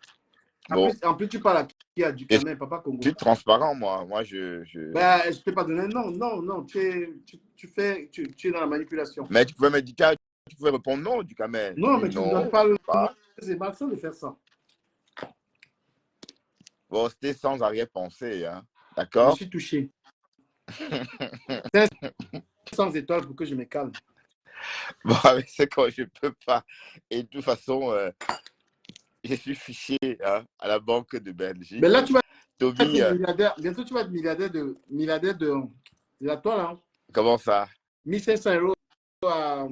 Bon, En plus, tu parles à qui a du je Cameroun, papa Congo. suis transparent, moi. Moi, Ben, je ne t'ai pas donné un nom. Non. Tu es dans la manipulation. Mais tu pouvais me dire, tu pouvais répondre non, du Cameroun. Non, mais tu ne me donnes pas le nom. Pas. C'est malsain de faire ça. Bon, c'était sans arrière-pensée, hein. Je D'accord? suis touché. 500 étoiles pour que je me calme. Bon, c'est quand je peux pas. Et de toute façon, je suis fiché hein, à la Banque de Belgique. Mais là, tu vas Toby, être milliardaire. Bientôt, tu vas être milliardaire de la toile. Hein. comment ça? 1500 euros à.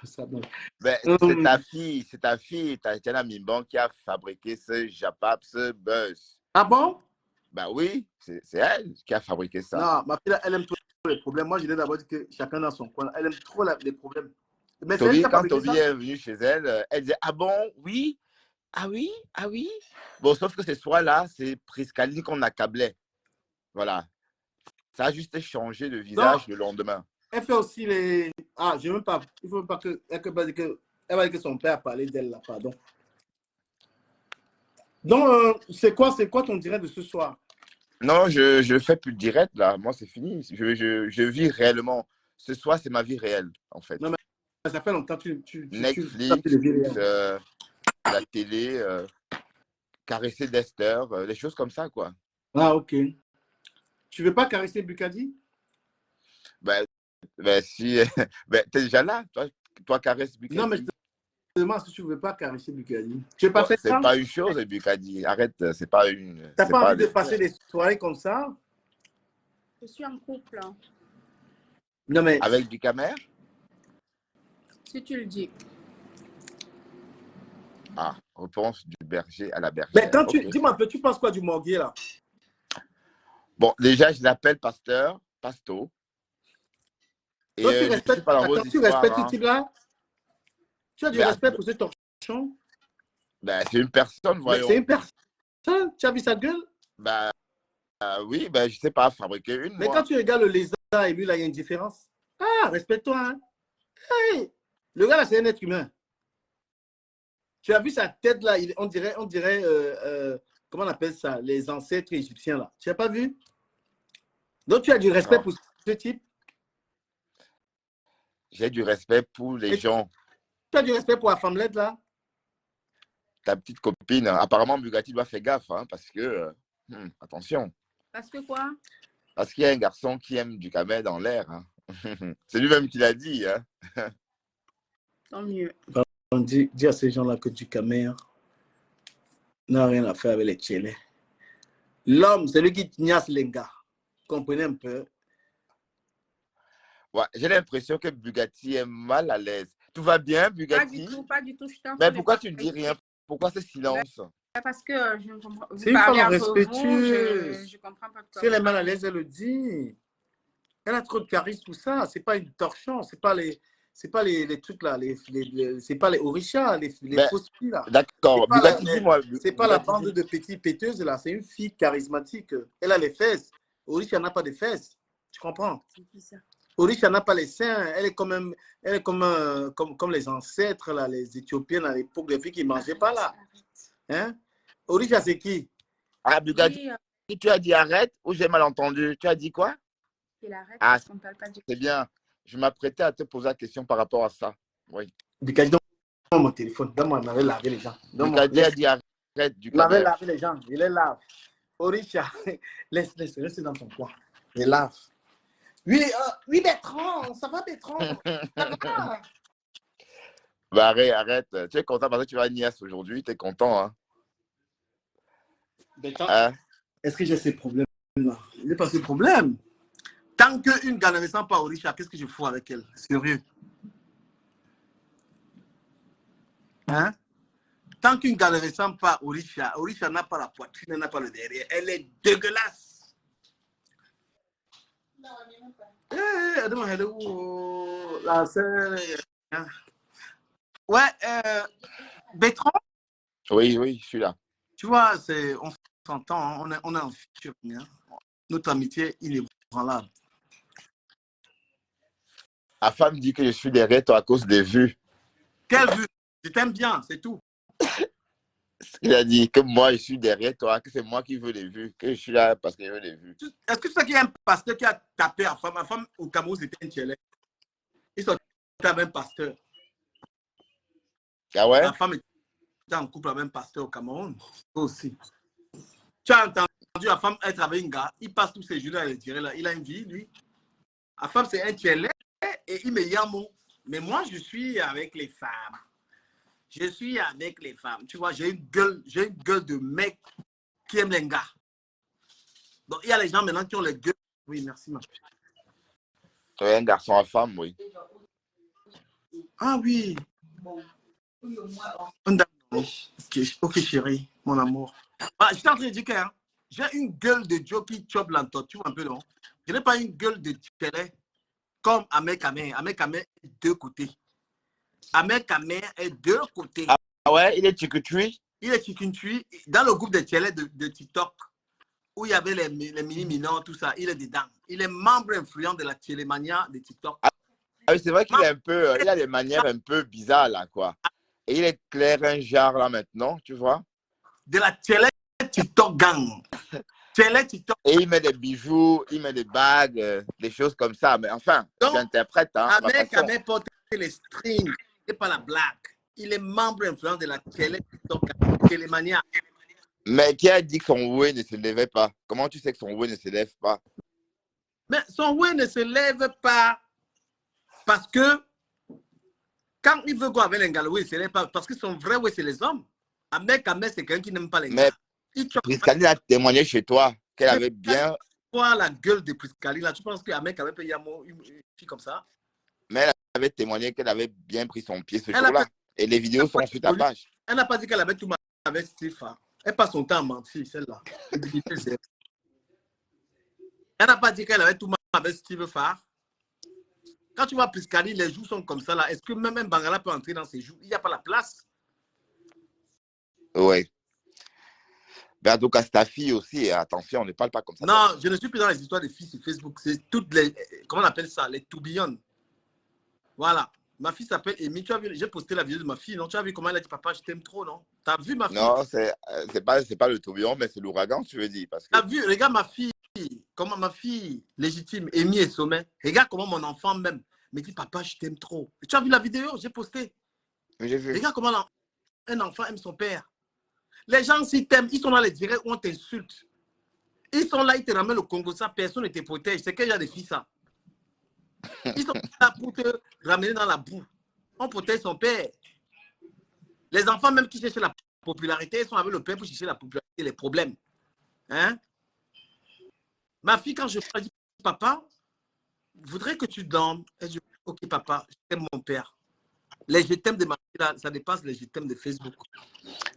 Ça donne. Ben, c'est ta fille, Tatiana Mimban, qui a fabriqué ce Japap, ce buzz. Ah bon? Ben oui, c'est elle qui a fabriqué ça. Non, ma fille, elle aime trop les problèmes. Moi, je lui ai d'abord dit que chacun dans son coin. Elle aime trop les problèmes. Mais c'est elle Toby, qui a quand fabriqué Toby ça? est venu chez elle, elle disait, ah bon, oui, ah oui, ah oui. Bon, sauf que ce soir-là, c'est Priscaline qu'on accablait. Voilà. Ça a juste changé de visage le lendemain. Elle fait aussi les. Ah, je ne veux même pas. Il ne faut même pas que. Elle va dire que son père a parlé d'elle là, pardon. Donc, c'est quoi ton direct de ce soir? Non, je fais plus de direct là. Moi, c'est fini. Je vis réellement. Ce soir, c'est ma vie réelle, en fait. Non, mais ça fait longtemps que Netflix, la télé, caresser d'Esther, des choses comme ça, quoi. Ah, ok. Tu veux pas caresser Bukadi? Ben si, ben, t'es déjà là, toi caresse Bukadi. Non, mais je te demande si tu ne veux pas caresser Bukadi. Tu veux pas faire ça? C'est pas une chose, Bukadi. Arrête, c'est pas une. T'as pas envie de passer des soirées comme ça? Je suis en couple. Non, mais. Avec du camer? Si tu le dis. Ah, réponse du berger à la bergère. Mais quand dis-moi un peu, tu penses quoi du morguier là? Bon, déjà, je l'appelle pasteur, pasto. Et toi, tu respectes ce type-là? Tu as du respect pour ce torchon? Ben, c'est une personne, voyons. C'est une personne? Tu as vu sa gueule? Ben, oui, ben, je sais pas, fabriquer une. Mais quand tu regardes le lézard et lui, là, il y a une différence. Ah, respecte-toi. Hein? Hey, le gars, là, c'est un être humain. Tu as vu sa tête, là, on dirait comment on appelle ça? Les ancêtres égyptiens, là. Tu n'as pas vu? Donc, tu as du respect pour ce type? J'ai du respect pour les gens. Tu as du respect pour la femmelette, là? Ta petite copine, apparemment, Bugatti doit faire gaffe, hein, parce que, attention. Parce que quoi? Parce qu'il y a un garçon qui aime du camel dans l'air. Hein. C'est lui-même qui l'a dit. Hein. Tant mieux. On dit à ces gens-là que du camel n'a rien à faire avec les tchélés. L'homme, c'est lui qui tignasse les gars. Comprenez un peu. Ouais, j'ai l'impression que Bugatti est mal à l'aise. Tout va bien, Bugatti? Pas du tout. Mais pourquoi tu ne dis rien? Pourquoi ce silence? Parce que je ne comprends pas. C'est une femme respectueuse. Je comprends pas. Si elle est mal à l'aise, elle le dit. Elle a trop de charisme, tout ça. C'est pas une torchon. C'est pas les trucs là. C'est pas les orishas, les fausses filles là. D'accord. Bugatti, dis-moi. C'est pas la bande de petites péteuses là. C'est une fille charismatique. Elle a les fesses. Orisha n'a pas de fesses. Tu comprends? C'est qui ça? Orisha n'a pas les seins. Elle est comme les ancêtres, là, les Éthiopiennes à l'époque, les filles qui ne mangeaient pas là. Hein? Orisha, c'est qui? Ah, Buga, Oui, tu as dit arrête ou j'ai mal entendu? Tu as dit quoi? il arrête Ah, parce qu'on ne parle pas du c'est bien. Je m'apprêtais à te poser la question par rapport à ça. Oui. Bikadi, donne-moi mon téléphone. Donne-moi, on avait lavé les gens. Donne-moi. Bugatti a dit arrête du On avait Kader. lavé les gens. Il est lave. Orisha, laisse dans ton coin. Il lave. Oui, oui, Bertrand. Ça va, Bertrand? Ça va? Bah, arrête. Tu es content parce que tu vas à Nias aujourd'hui. Tu es content, hein? Bertrand, Hein? est-ce que j'ai ces problèmes-là? Il n'est pas ce problème. Tant qu'une gars ne ressemble pas à Orisha, qu'est-ce que je fous avec elle? Sérieux. Hein? Tant qu'une gars ne ressemble pas à Orisha, Orisha n'a pas la poitrine, elle n'a pas le derrière. Elle est dégueulasse. Elle est où? La sœur. Ouais, Bertrand, Oui, oui, je suis là. tu vois, on s'entend, hein, on est en futur. Hein. Notre amitié, il est branlable. Ma femme dit que je suis derrière toi à cause des vues. Quelle vue? Je t'aime bien, c'est tout. Il a dit que moi, je suis derrière toi, que c'est moi qui veux les vues, que je suis là parce que je veux les vues. Est-ce que tu sais qu'il y a un pasteur qui a tapé à femme? Ma femme au Cameroun, c'était un tchelé. Ils sont avec un pasteur. Ah ouais? Ma femme était en couple avec un pasteur au Cameroun. Aussi. Tu as entendu la femme être avec un gars, il passe tous ses journées à le tirer là. Il a une vie, lui. La femme, c'est un tchelé et il me yamo. Mais moi, je suis avec les femmes. Je suis avec les femmes. Tu vois, j'ai une gueule de mec qui aime les gars. Donc, il y a les gens maintenant qui ont les gueules. Oui, merci, ma fille. Tu es un garçon à femme, oui. Ah oui. Ok, chérie, mon amour. Ah, je suis en train de dire que hein, j'ai une gueule de Joe qui chope l'entot. Tu vois un peu, non? Je n'ai pas une gueule de télé comme Ahmed Kamer. Ahmed Kamer est deux côtés. Ahmed Kamer est deux côtés. Ah ouais, il est Tchikutui? Il est Chikunchi. Dans le groupe de télé de TikTok, où il y avait les mini-minons, tout ça, il est dedans. Il est membre influent de la télémania de TikTok. Ah oui, c'est vrai qu'il est un peu, il a des manières un peu bizarres là, quoi. Et il est clair un genre là maintenant, tu vois. De la télé TikTok gang. Télé TikTok. Et il met des bijoux, il met des bagues, des choses comme ça. Mais enfin, j'interprète, hein. Ahmed Kamer porte les strings, c'est pas la blague. Il est membre influent de la télé TikTok, télémania. Mais qui a dit que son oué ne se levait pas? Comment tu sais que son oué ne se lève pas? Mais son oué ne se lève pas parce que quand il veut go avec les gars, le oué ne se lève pas parce que son vrai oué, c'est les hommes. Ahmed Kamer, c'est quelqu'un qui n'aime pas les gars. Mais Priscaline a témoigné chez toi qu'elle avait bien... Voir la gueule de Priscaline, là, tu penses qu'Ahmed Kamer peut y avoir une fille comme ça? Mais elle avait témoigné qu'elle avait bien pris son pied ce jour-là. Et les vidéos sont sur ta page. Elle n'a pas dit qu'elle avait tout mal avec Steve. Elle passe son temps à mentir, celle-là. Elle n'a pas dit qu'elle avait tout mal avec Steve Farr. Quand tu vois Priscali, les joues sont comme ça là. Est-ce que même un Bangala peut entrer dans ses joues? Il n'y a pas la place. Oui. Mais en tout cas, c'est ta fille aussi. Attention, on ne parle pas comme ça. Non, je ne suis plus dans les histoires de filles sur Facebook. C'est toutes les, comment on appelle ça, les tourbillons. Voilà. Ma fille s'appelle Amy. Tu as vu, j'ai posté la vidéo de ma fille, non? Tu as vu comment elle a dit, papa, je t'aime trop, non? Tu as vu ma fille? Non, c'est pas le tourbillon, mais c'est l'ouragan, tu veux dire. Parce que... Tu as vu, regarde ma fille, comment ma fille légitime, Amy et Sommet. Regarde comment mon enfant même me dit, papa, je t'aime trop. Et tu as vu la vidéo? J'ai posté. J'ai vu. Regarde comment un enfant aime son père. Les gens, s'ils t'aiment, ils sont dans les directs où on t'insulte. Ils sont là, ils te ramènent le Congo, ça, personne ne te protège. C'est quel genre de filles, ça? Ils sont là pour te ramener dans la boue. On protège son père. Les enfants, même qui cherchent la popularité, ils sont avec le père pour chercher la popularité, les problèmes. Hein? Ma fille, quand je dis, papa, je voudrais que tu dormes. Elle dit, ok, papa, j'aime mon père. Les je t'aime de ma fille, là, ça dépasse les je t'aime de Facebook.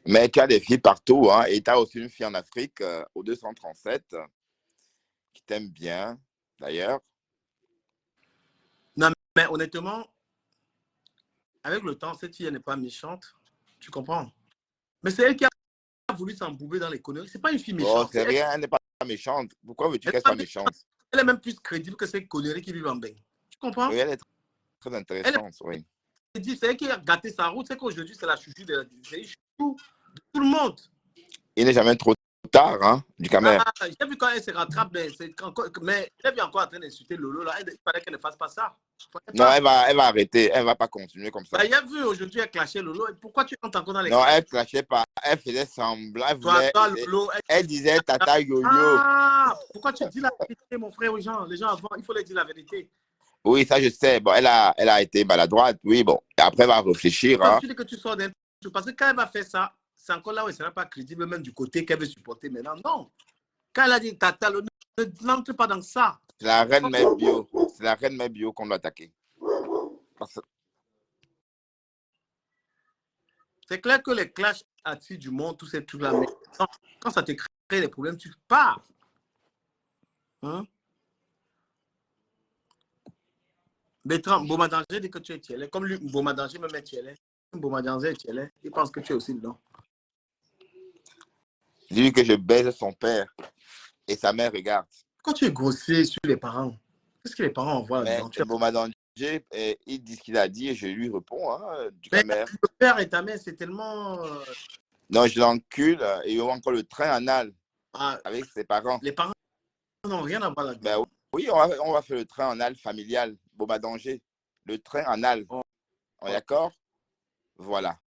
Mais tu as des filles partout, hein, et tu as aussi une fille en Afrique, au 237, qui t'aime bien, d'ailleurs. Non, mais honnêtement, avec le temps, cette fille n'est pas méchante. Tu comprends? Mais c'est elle qui a voulu s'embouber dans les conneries. C'est pas une fille méchante. Oh, c'est rien, elle n'est pas méchante. Pourquoi veux-tu qu'elle soit méchante? elle est même plus crédible que ces conneries qui vivent en bain. Tu comprends? Oui, elle est très Elle intéressante, oui. dit, c'est elle qui a gâté sa route, c'est qu'aujourd'hui, c'est la chouchou de tout le monde. Il n'est jamais trop tard, hein, du Camer. Ah, j'ai vu quand elle se rattrape, mais j'ai vu encore en train d'insulter Lolo, là, il fallait qu'elle ne fasse pas ça. Non, elle va arrêter, elle ne va pas continuer comme ça. Bah, il a vu aujourd'hui, elle clashait Lolo. Pourquoi tu entres encore dans les Non, elle ne clashait pas, elle faisait semblant, Lolo, elle disait tata yo-yo. Ah, pourquoi tu dis la vérité, mon frère, aux gens? Les gens avant, il faut leur dire la vérité. Oui, ça je sais. Bon, elle a été maladroite, oui, bon. Et après, elle va réfléchir. Hein. Tu dis que tu sors d'un truc, parce que quand elle va faire ça, c'est encore là où elle ne sera pas crédible, même du côté qu'elle veut supporter maintenant. Non. Quand elle a dit tata, n'entre pas dans ça. C'est la reine mère bio. C'est la reine mère bio qu'on doit attaquer. C'est clair que les clashs attirent du monde, tous ces trucs-là. Mais quand ça te crée des problèmes, tu pars. Hein? Bertrand, Boma Danger dit que tu es tielé. Comme lui, Boma Danger me met tielé. Boma Danger est tielé. Il pense que tu es aussi dedans. Dis-lui que je baise son père et sa mère regarde. Quand tu es grossier sur les parents, qu'est-ce que les parents envoient là-dedans? Boma Danger, il dit ce qu'il a dit et je lui réponds, hein, du Mais Camer. le père et ta mère, c'est tellement... Non, je l'encule et il y aura encore le train anal avec ses parents. Les parents n'ont rien à voir là-dedans. Ben, oui, on va faire le train anal familial, Boma Danger. Le train anal. Oh. On est d'accord? Voilà.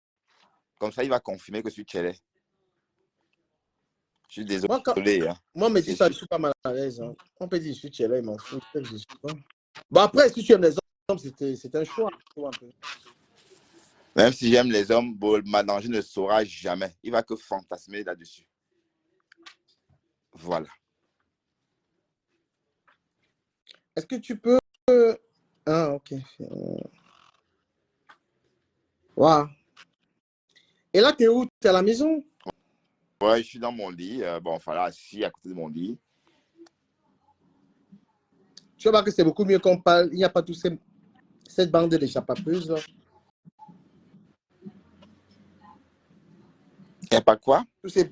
Comme ça, il va confirmer que je suis tchélé. Je suis désolé. Moi, mais dis ça, je ne suis pas mal à l'aise. Hein. On peut dire je suis tchélé, il m'en fout. Bon, après, si tu aimes les hommes, c'est un choix. Même si j'aime les hommes, Boma Danger ne saura jamais. Il va que fantasmer là-dessus. Voilà. Est-ce que tu peux... Ah, ok. Wow. Et là, tu es où? Tu es à la maison? Ouais, je suis dans mon lit. Bon, enfin là, assis à côté de mon lit. Tu vois que c'est beaucoup mieux qu'on parle. Il n'y a pas toute cette bande d'échappapeuses. Il n'y a pas quoi? Toutes ces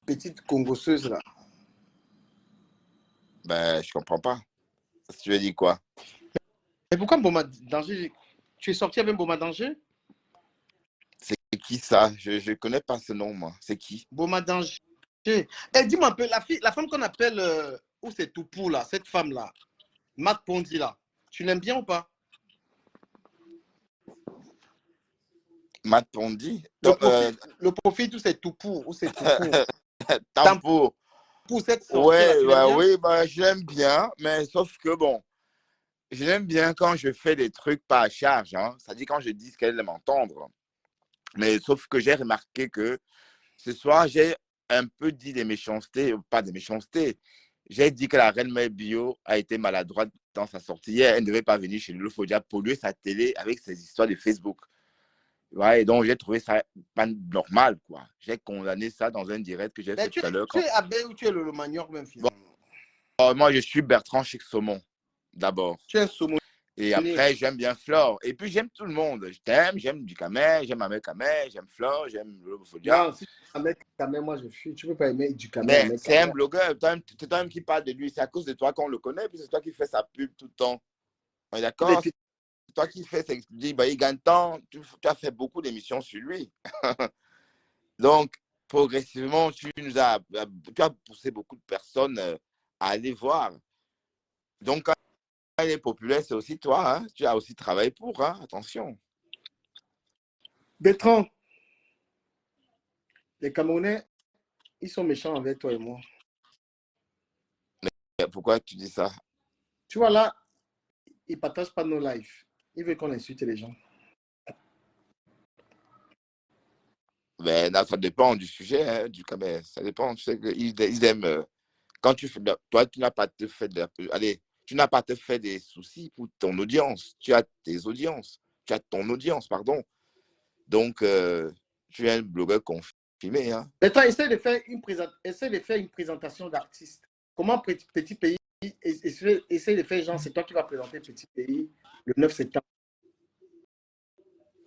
petites congosseuses là. Ben, je comprends pas. Tu veux dire quoi? Mais pourquoi Boma Danger? Tu es sorti avec Boma Danger? C'est qui ça? Je ne connais pas ce nom, moi. C'est qui? Boma Danger. Eh, dis-moi un peu, la femme qu'on appelle, où c'est Toupou là, cette femme-là, Matt Pondy là, tu l'aimes bien ou pas? Matt Pondy? Le profil, où c'est Toupou, où c'est Toupou. Tampo. Pour cette sortie, oui, bah, je l'aime bien, mais sauf que bon, je l'aime bien quand je fais des trucs pas à charge, hein. Ça dit quand je dis ce qu'elle aime entendre. Mais sauf que j'ai remarqué que ce soir, j'ai un peu dit des méchancetés, pas des méchancetés. J'ai dit que la reine mère bio a été maladroite dans sa sortie hier. Elle ne devait pas venir chez Lolo Fodia polluer sa télé avec ses histoires de Facebook. Ouais, et donc j'ai trouvé ça pas normal, quoi. J'ai condamné ça dans un direct que j'ai fait tout à l'heure. Tu es Abbé ou tu es le Manioc même finalement? Bon, moi, je suis Bertrand Chic Saumon, d'abord. Tu es un saumon. Et après, j'aime bien Flore. Et puis, j'aime tout le monde. Je t'aime, j'aime du Camer, j'aime Ahmed Camer, j'aime Flore, j'aime Lolo Fodia. Non, si Ahmed Camer, moi je fuis. Tu ne peux pas aimer du Camer. Mais c'est un blogueur. C'est toi-même qui parle de lui. C'est à cause de toi qu'on le connaît. Puis c'est toi qui fais sa pub tout le temps. On est d'accord? C'est toi qui fais, tu dis, bah, il gagne tant. Tu as fait beaucoup d'émissions sur lui. Donc, progressivement, tu as poussé beaucoup de personnes à aller voir. Donc, quand il est populaire, c'est aussi toi. Hein? Tu as aussi travaillé pour. Hein? Attention. Bertrand, les Camerounais, ils sont méchants avec toi et moi. Mais pourquoi tu dis ça? Tu vois là, ils ne partagent pas nos lives. Ils veulent qu'on insulte les gens. Mais là, ça dépend du sujet, hein, du Camer. Ça dépend. Tu sais qu'ils aiment. Quand tu fais toi, tu n'as pas te fait tu n'as pas te fait des soucis pour ton audience. Tu as tes audiences. Tu as ton audience, pardon. Donc, tu es un blogueur confirmé. Hein. Bertrand, essaie de faire une présentation d'artiste. Comment Petit Pays, essaie de faire genre, c'est toi qui vas présenter Petit Pays le 9 septembre.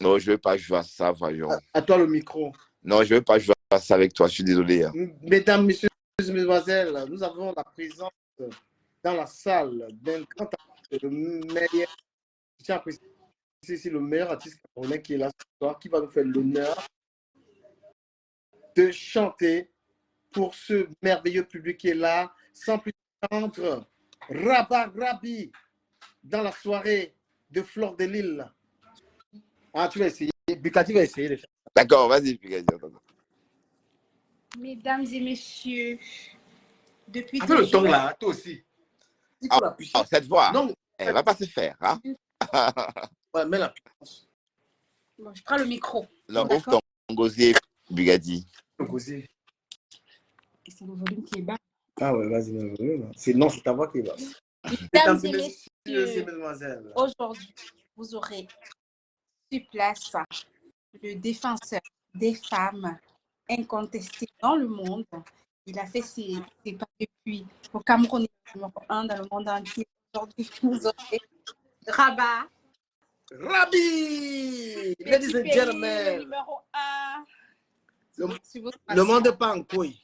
Non, je ne veux pas jouer à ça, voyons. À toi le micro. Non, je ne veux pas jouer ça avec toi, je suis désolé. Hein. Mesdames, messieurs, mesdemoiselles, nous avons la présence dans la salle d'un grand artiste, le meilleur, je tiens à préciser ici le meilleur artiste camerounais qui est là ce soir, qui va nous faire l'honneur de chanter pour ce merveilleux public qui est là, sans plus attendre. Rabat Rabi dans la soirée de Fleur de Lille. Ah, tu vas essayer. Bukati va essayer de faire. D'accord, vas-y, Bugatti. Mesdames et messieurs, depuis Fais le toujours... ton là, toi aussi. Il faut la puissance. Cette voix, Non, elle va pas se faire. Hein? ouais, mets la puissance. Bon, je prends le micro. Non, ouvre ton gosier, Bugatti. Le gosier. Et c'est le volume qui est bas. Ah ouais, vas-y, mets le volume. Non, c'est ta voix qui est basse. Mesdames et messieurs, mesdemoiselles. aujourd'hui, vous aurez sur place le défenseur des femmes incontesté dans le monde. Il a fait ses pas depuis au Cameroun, numéro 1 dans le monde entier. Aujourd'hui, vous aurez Rabat. Rabi! Ladies and gentlemen. Numéro 1. Le monde n'est pas en couille.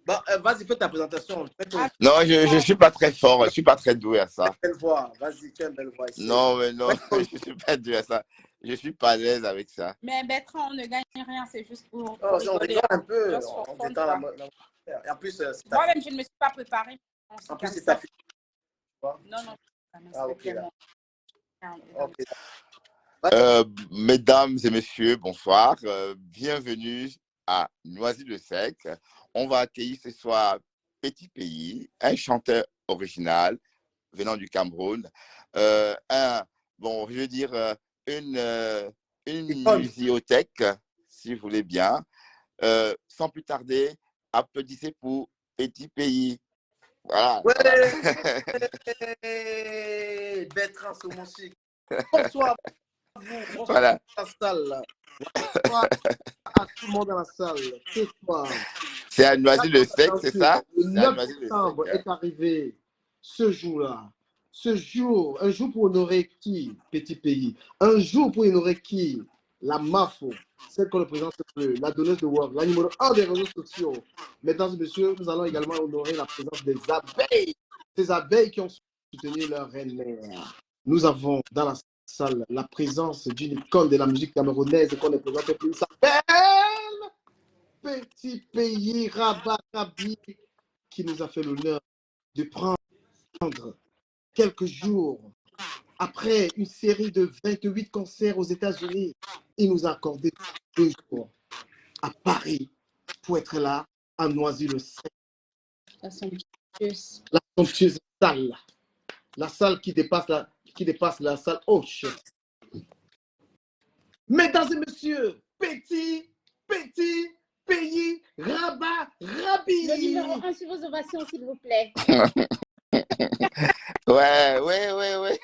Bon, vas-y, fais ta présentation. Non, je ne suis pas très fort, je ne suis pas très doué à ça. Belle voix, vas-y, tu as une belle voix ici. Non, mais non, je ne suis pas doué à ça. Je ne suis pas à l'aise avec ça. Mais Bertrand, on ne gagne rien, c'est juste pour on rigole un peu, on détend la et en plus, moi-même, je ne me suis pas préparée. En plus, c'est ta fille. Non. Ah, ok. Okay. Mesdames et messieurs, bonsoir. Bienvenue à Noisy-le-Sec. On va accueillir ce soir Petit Pays, un chanteur original venant du Cameroun. Je veux dire, une muséothèque, si vous voulez bien. Sans plus tarder, applaudissez pour Petit Pays. Voilà. Ouais. Bertrand Somonchi. Bonsoir à vous. Bonsoir voilà. à la salle. Bonsoir à tout le monde dans la salle. Ce soir. C'est à Noisy-le-Sec, c'est ça? Le 9 décembre est arrivé ce jour-là. Ce jour, un jour pour honorer qui? Petit Pays. Un jour pour honorer qui? La MAFO, celle qu'on ne présente plus, la donneuse de work, la numéro 1 des réseaux sociaux. Mesdames et messieurs, nous allons également honorer la présence des abeilles. Ces abeilles qui ont soutenu leur reine mère. Nous avons dans la salle la présence d'une icône de la musique camerounaise qu'on ne présente plus. Il s'appelle Petit Pays Rabat Rabi, qui nous a fait l'honneur de prendre quelques jours après une série de 28 concerts aux États-Unis. Il nous a accordé 2 jours à Paris pour être là à Noisy-le-Sec. La somptueuse salle. La salle qui dépasse la salle Hoche. Mesdames et messieurs, Petit Pays Rabat Rabi. Le numéro 1 sur vos ovations, s'il vous plaît. Ouais.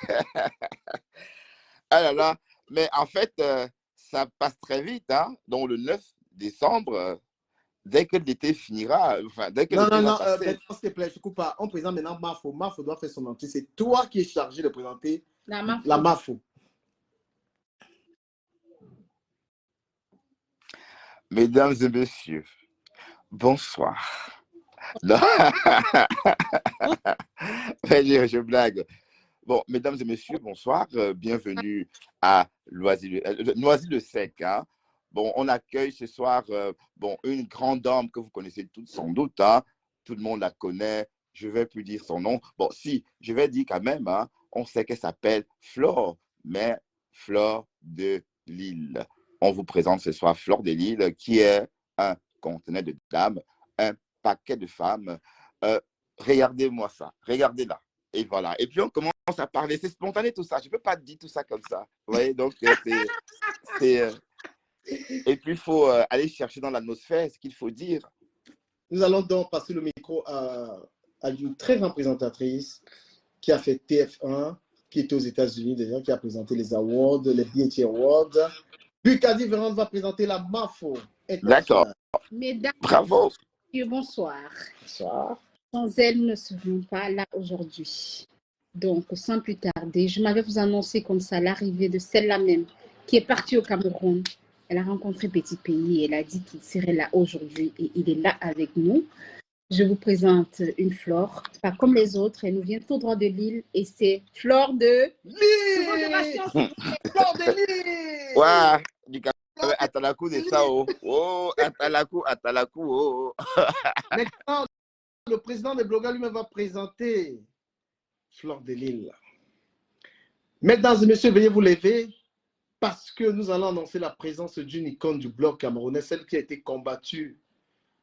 Ah là là, mais en fait, ça passe très vite, hein. Donc le 9 décembre, dès que l'été finira, enfin, dès que l'été va passer. S'il te plaît, je ne coupe pas. On présente maintenant Mafo. Mafo doit faire son entrée. C'est toi qui es chargé de présenter la Mafo. Mesdames et messieurs, bonsoir. Non. Je blague. Bon, mesdames et messieurs, bonsoir. Bienvenue à Noisy-le-Sec. Hein. Bon, on accueille ce soir une grande dame que vous connaissez toutes sans doute. Hein. Tout le monde la connaît. Je ne vais plus dire son nom. Bon, si, je vais dire quand même. Hein, on sait qu'elle s'appelle Flore, mais Fleur de Lille. On vous présente ce soir Fleur de Lille, qui est un conteneur de dames, un paquet de femmes. Regardez-moi ça, regardez-la. Et voilà. Et puis on commence à parler. C'est spontané tout ça. Je ne peux pas dire tout ça comme ça. Vous voyez, donc et puis il faut aller chercher dans l'atmosphère ce qu'il faut dire. Nous allons donc passer le micro à une très grande présentatrice qui a fait TF1, qui était aux États-Unis déjà, qui a présenté les awards, les BET Awards. Bukati Vérande va présenter la MAFO. D'accord. Mesdames, bravo. Bonsoir. Bonsoir. Sans elle, nous ne serions pas là aujourd'hui. Donc, sans plus tarder, je m'avais vous annoncer comme ça l'arrivée de celle-là même qui est partie au Cameroun. Elle a rencontré Petit Pays et elle a dit qu'il serait là aujourd'hui et il est là avec nous. Je vous présente une flore, pas comme les autres. Elle nous vient tout droit de l'île et c'est flore de Lille. Fleur de Lille. Ouais, du café Atalakou de Sao. Oh, Atalakou, oh. Maintenant, le président des blogueurs lui-même va présenter Fleur de Lille. Mesdames et messieurs, veuillez vous lever parce que nous allons annoncer la présence d'une icône du blog camerounais, celle qui a été combattue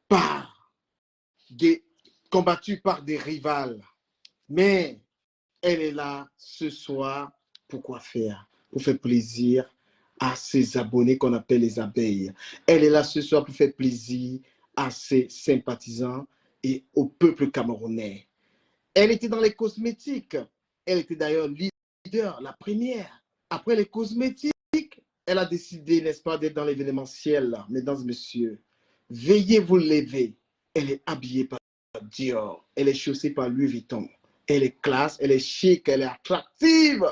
par des rivales. Mais elle est là ce soir pour quoi faire? Pour faire plaisir à ses abonnés qu'on appelle les abeilles. Elle est là ce soir pour faire plaisir à ses sympathisants et au peuple camerounais. Elle était dans les cosmétiques. Elle était d'ailleurs leader, la première. Après les cosmétiques, elle a décidé, n'est-ce pas, d'être dans l'événementiel. Mesdames et messieurs, veuillez vous lever. Elle est habillée par Dior. Elle est chaussée par Louis Vuitton. Elle est classe, elle est chic, elle est attractive.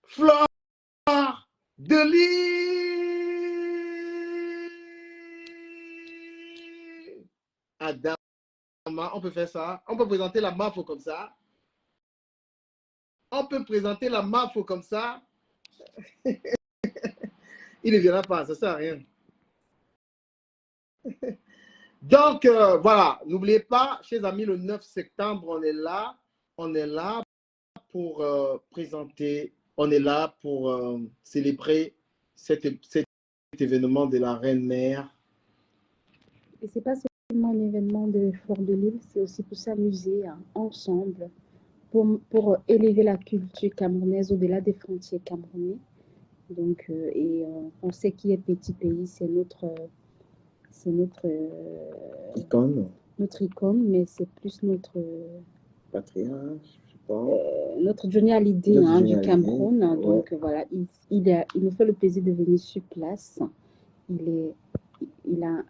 Fleur de Lille. Adama, on peut faire ça. On peut présenter la MAFO comme ça. On peut présenter la MAFO comme ça. Il ne viendra pas, ça ne sert à rien. Donc, voilà, n'oubliez pas, chers amis, le 9 septembre, on est là. On est là pour présenter, on est là pour célébrer cet événement de la Reine-Mère. Et c'est pas seulement un événement de Fleur de Lille, c'est aussi pour s'amuser ensemble, pour élever la culture camerounaise au-delà des frontières camerounaises. Donc, on sait qui est petit pays, c'est notre Icône. Notre icône, mais c'est plus notre Patriarche, je sais pas. Notre Johnny Hallyday du Cameroun. Ouais. Donc voilà, il nous fait le plaisir de venir sur place. Il a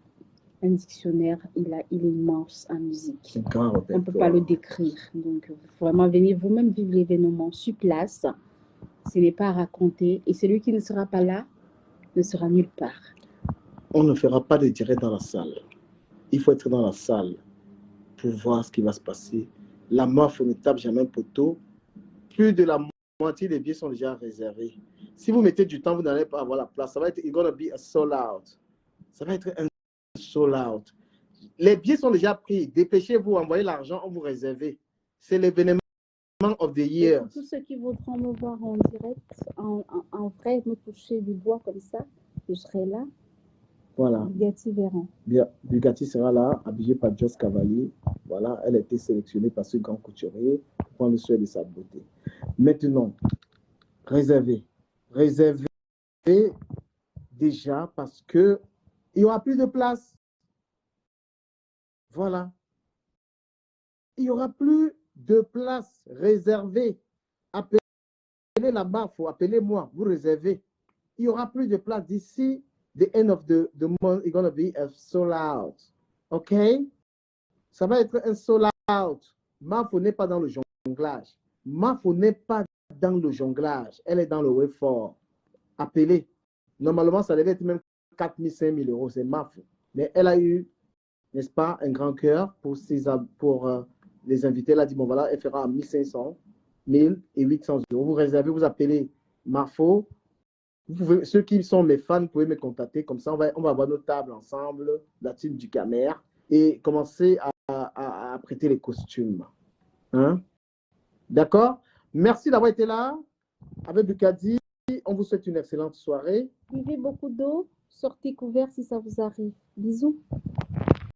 un dictionnaire, il est immense en musique. On ne peut pas le décrire. Donc vraiment, venez vous-même vivre l'événement sur place. Ce n'est pas à raconter. Et celui qui ne sera pas là ne sera nulle part. On ne fera pas de direct dans la salle. Il faut être dans la salle pour voir ce qui va se passer. La MAFO ne tape jamais un poteau. Plus de la moitié des billets sont déjà réservés. Si vous mettez du temps, vous n'allez pas avoir la place. Ça va être it's gonna be a sold out. Ça va être un sold out. Les billets sont déjà pris. Dépêchez-vous, envoyez l'argent, on vous réserve. C'est l'événement of the year. Et pour tous ceux qui voudront me voir en direct, en vrai, me toucher du bois comme ça, je serai là. Voilà. Bugatti Veyron. Bugatti sera là, habillée par Joss Cavalier. Voilà, elle a été sélectionnée par ce grand couturier pour prendre soin de sa beauté. Maintenant, réservez déjà parce que il n'y aura plus de place. Voilà. Il n'y aura plus de place réservée. Appelez la MAFO, appelez-moi, vous réservez. Il n'y aura plus de place d'ici. The end of the month is going to be a sold out. OK? Ça va être un sold out. MAFO n'est pas dans le jonglage. MAFO n'est pas dans le jonglage. Elle est dans le way fort. Appelez. Normalement, ça devait être même 4 000, 5 000 euros. C'est MAFO. Mais elle a eu, n'est-ce pas, un grand cœur pour les invités. Elle a dit, bon voilà, elle fera 1 500, 1 800 euros. Vous réservez, vous appelez MAFO. Ceux qui sont mes fans, vous pouvez me contacter. Comme ça, on va avoir nos tables ensemble, la team du Camer, et commencer à prêter les costumes. Hein? D'accord? Merci d'avoir été là. Avec Bukadi, on vous souhaite une excellente soirée. Buvez beaucoup d'eau, sortez couvert si ça vous arrive. Bisous.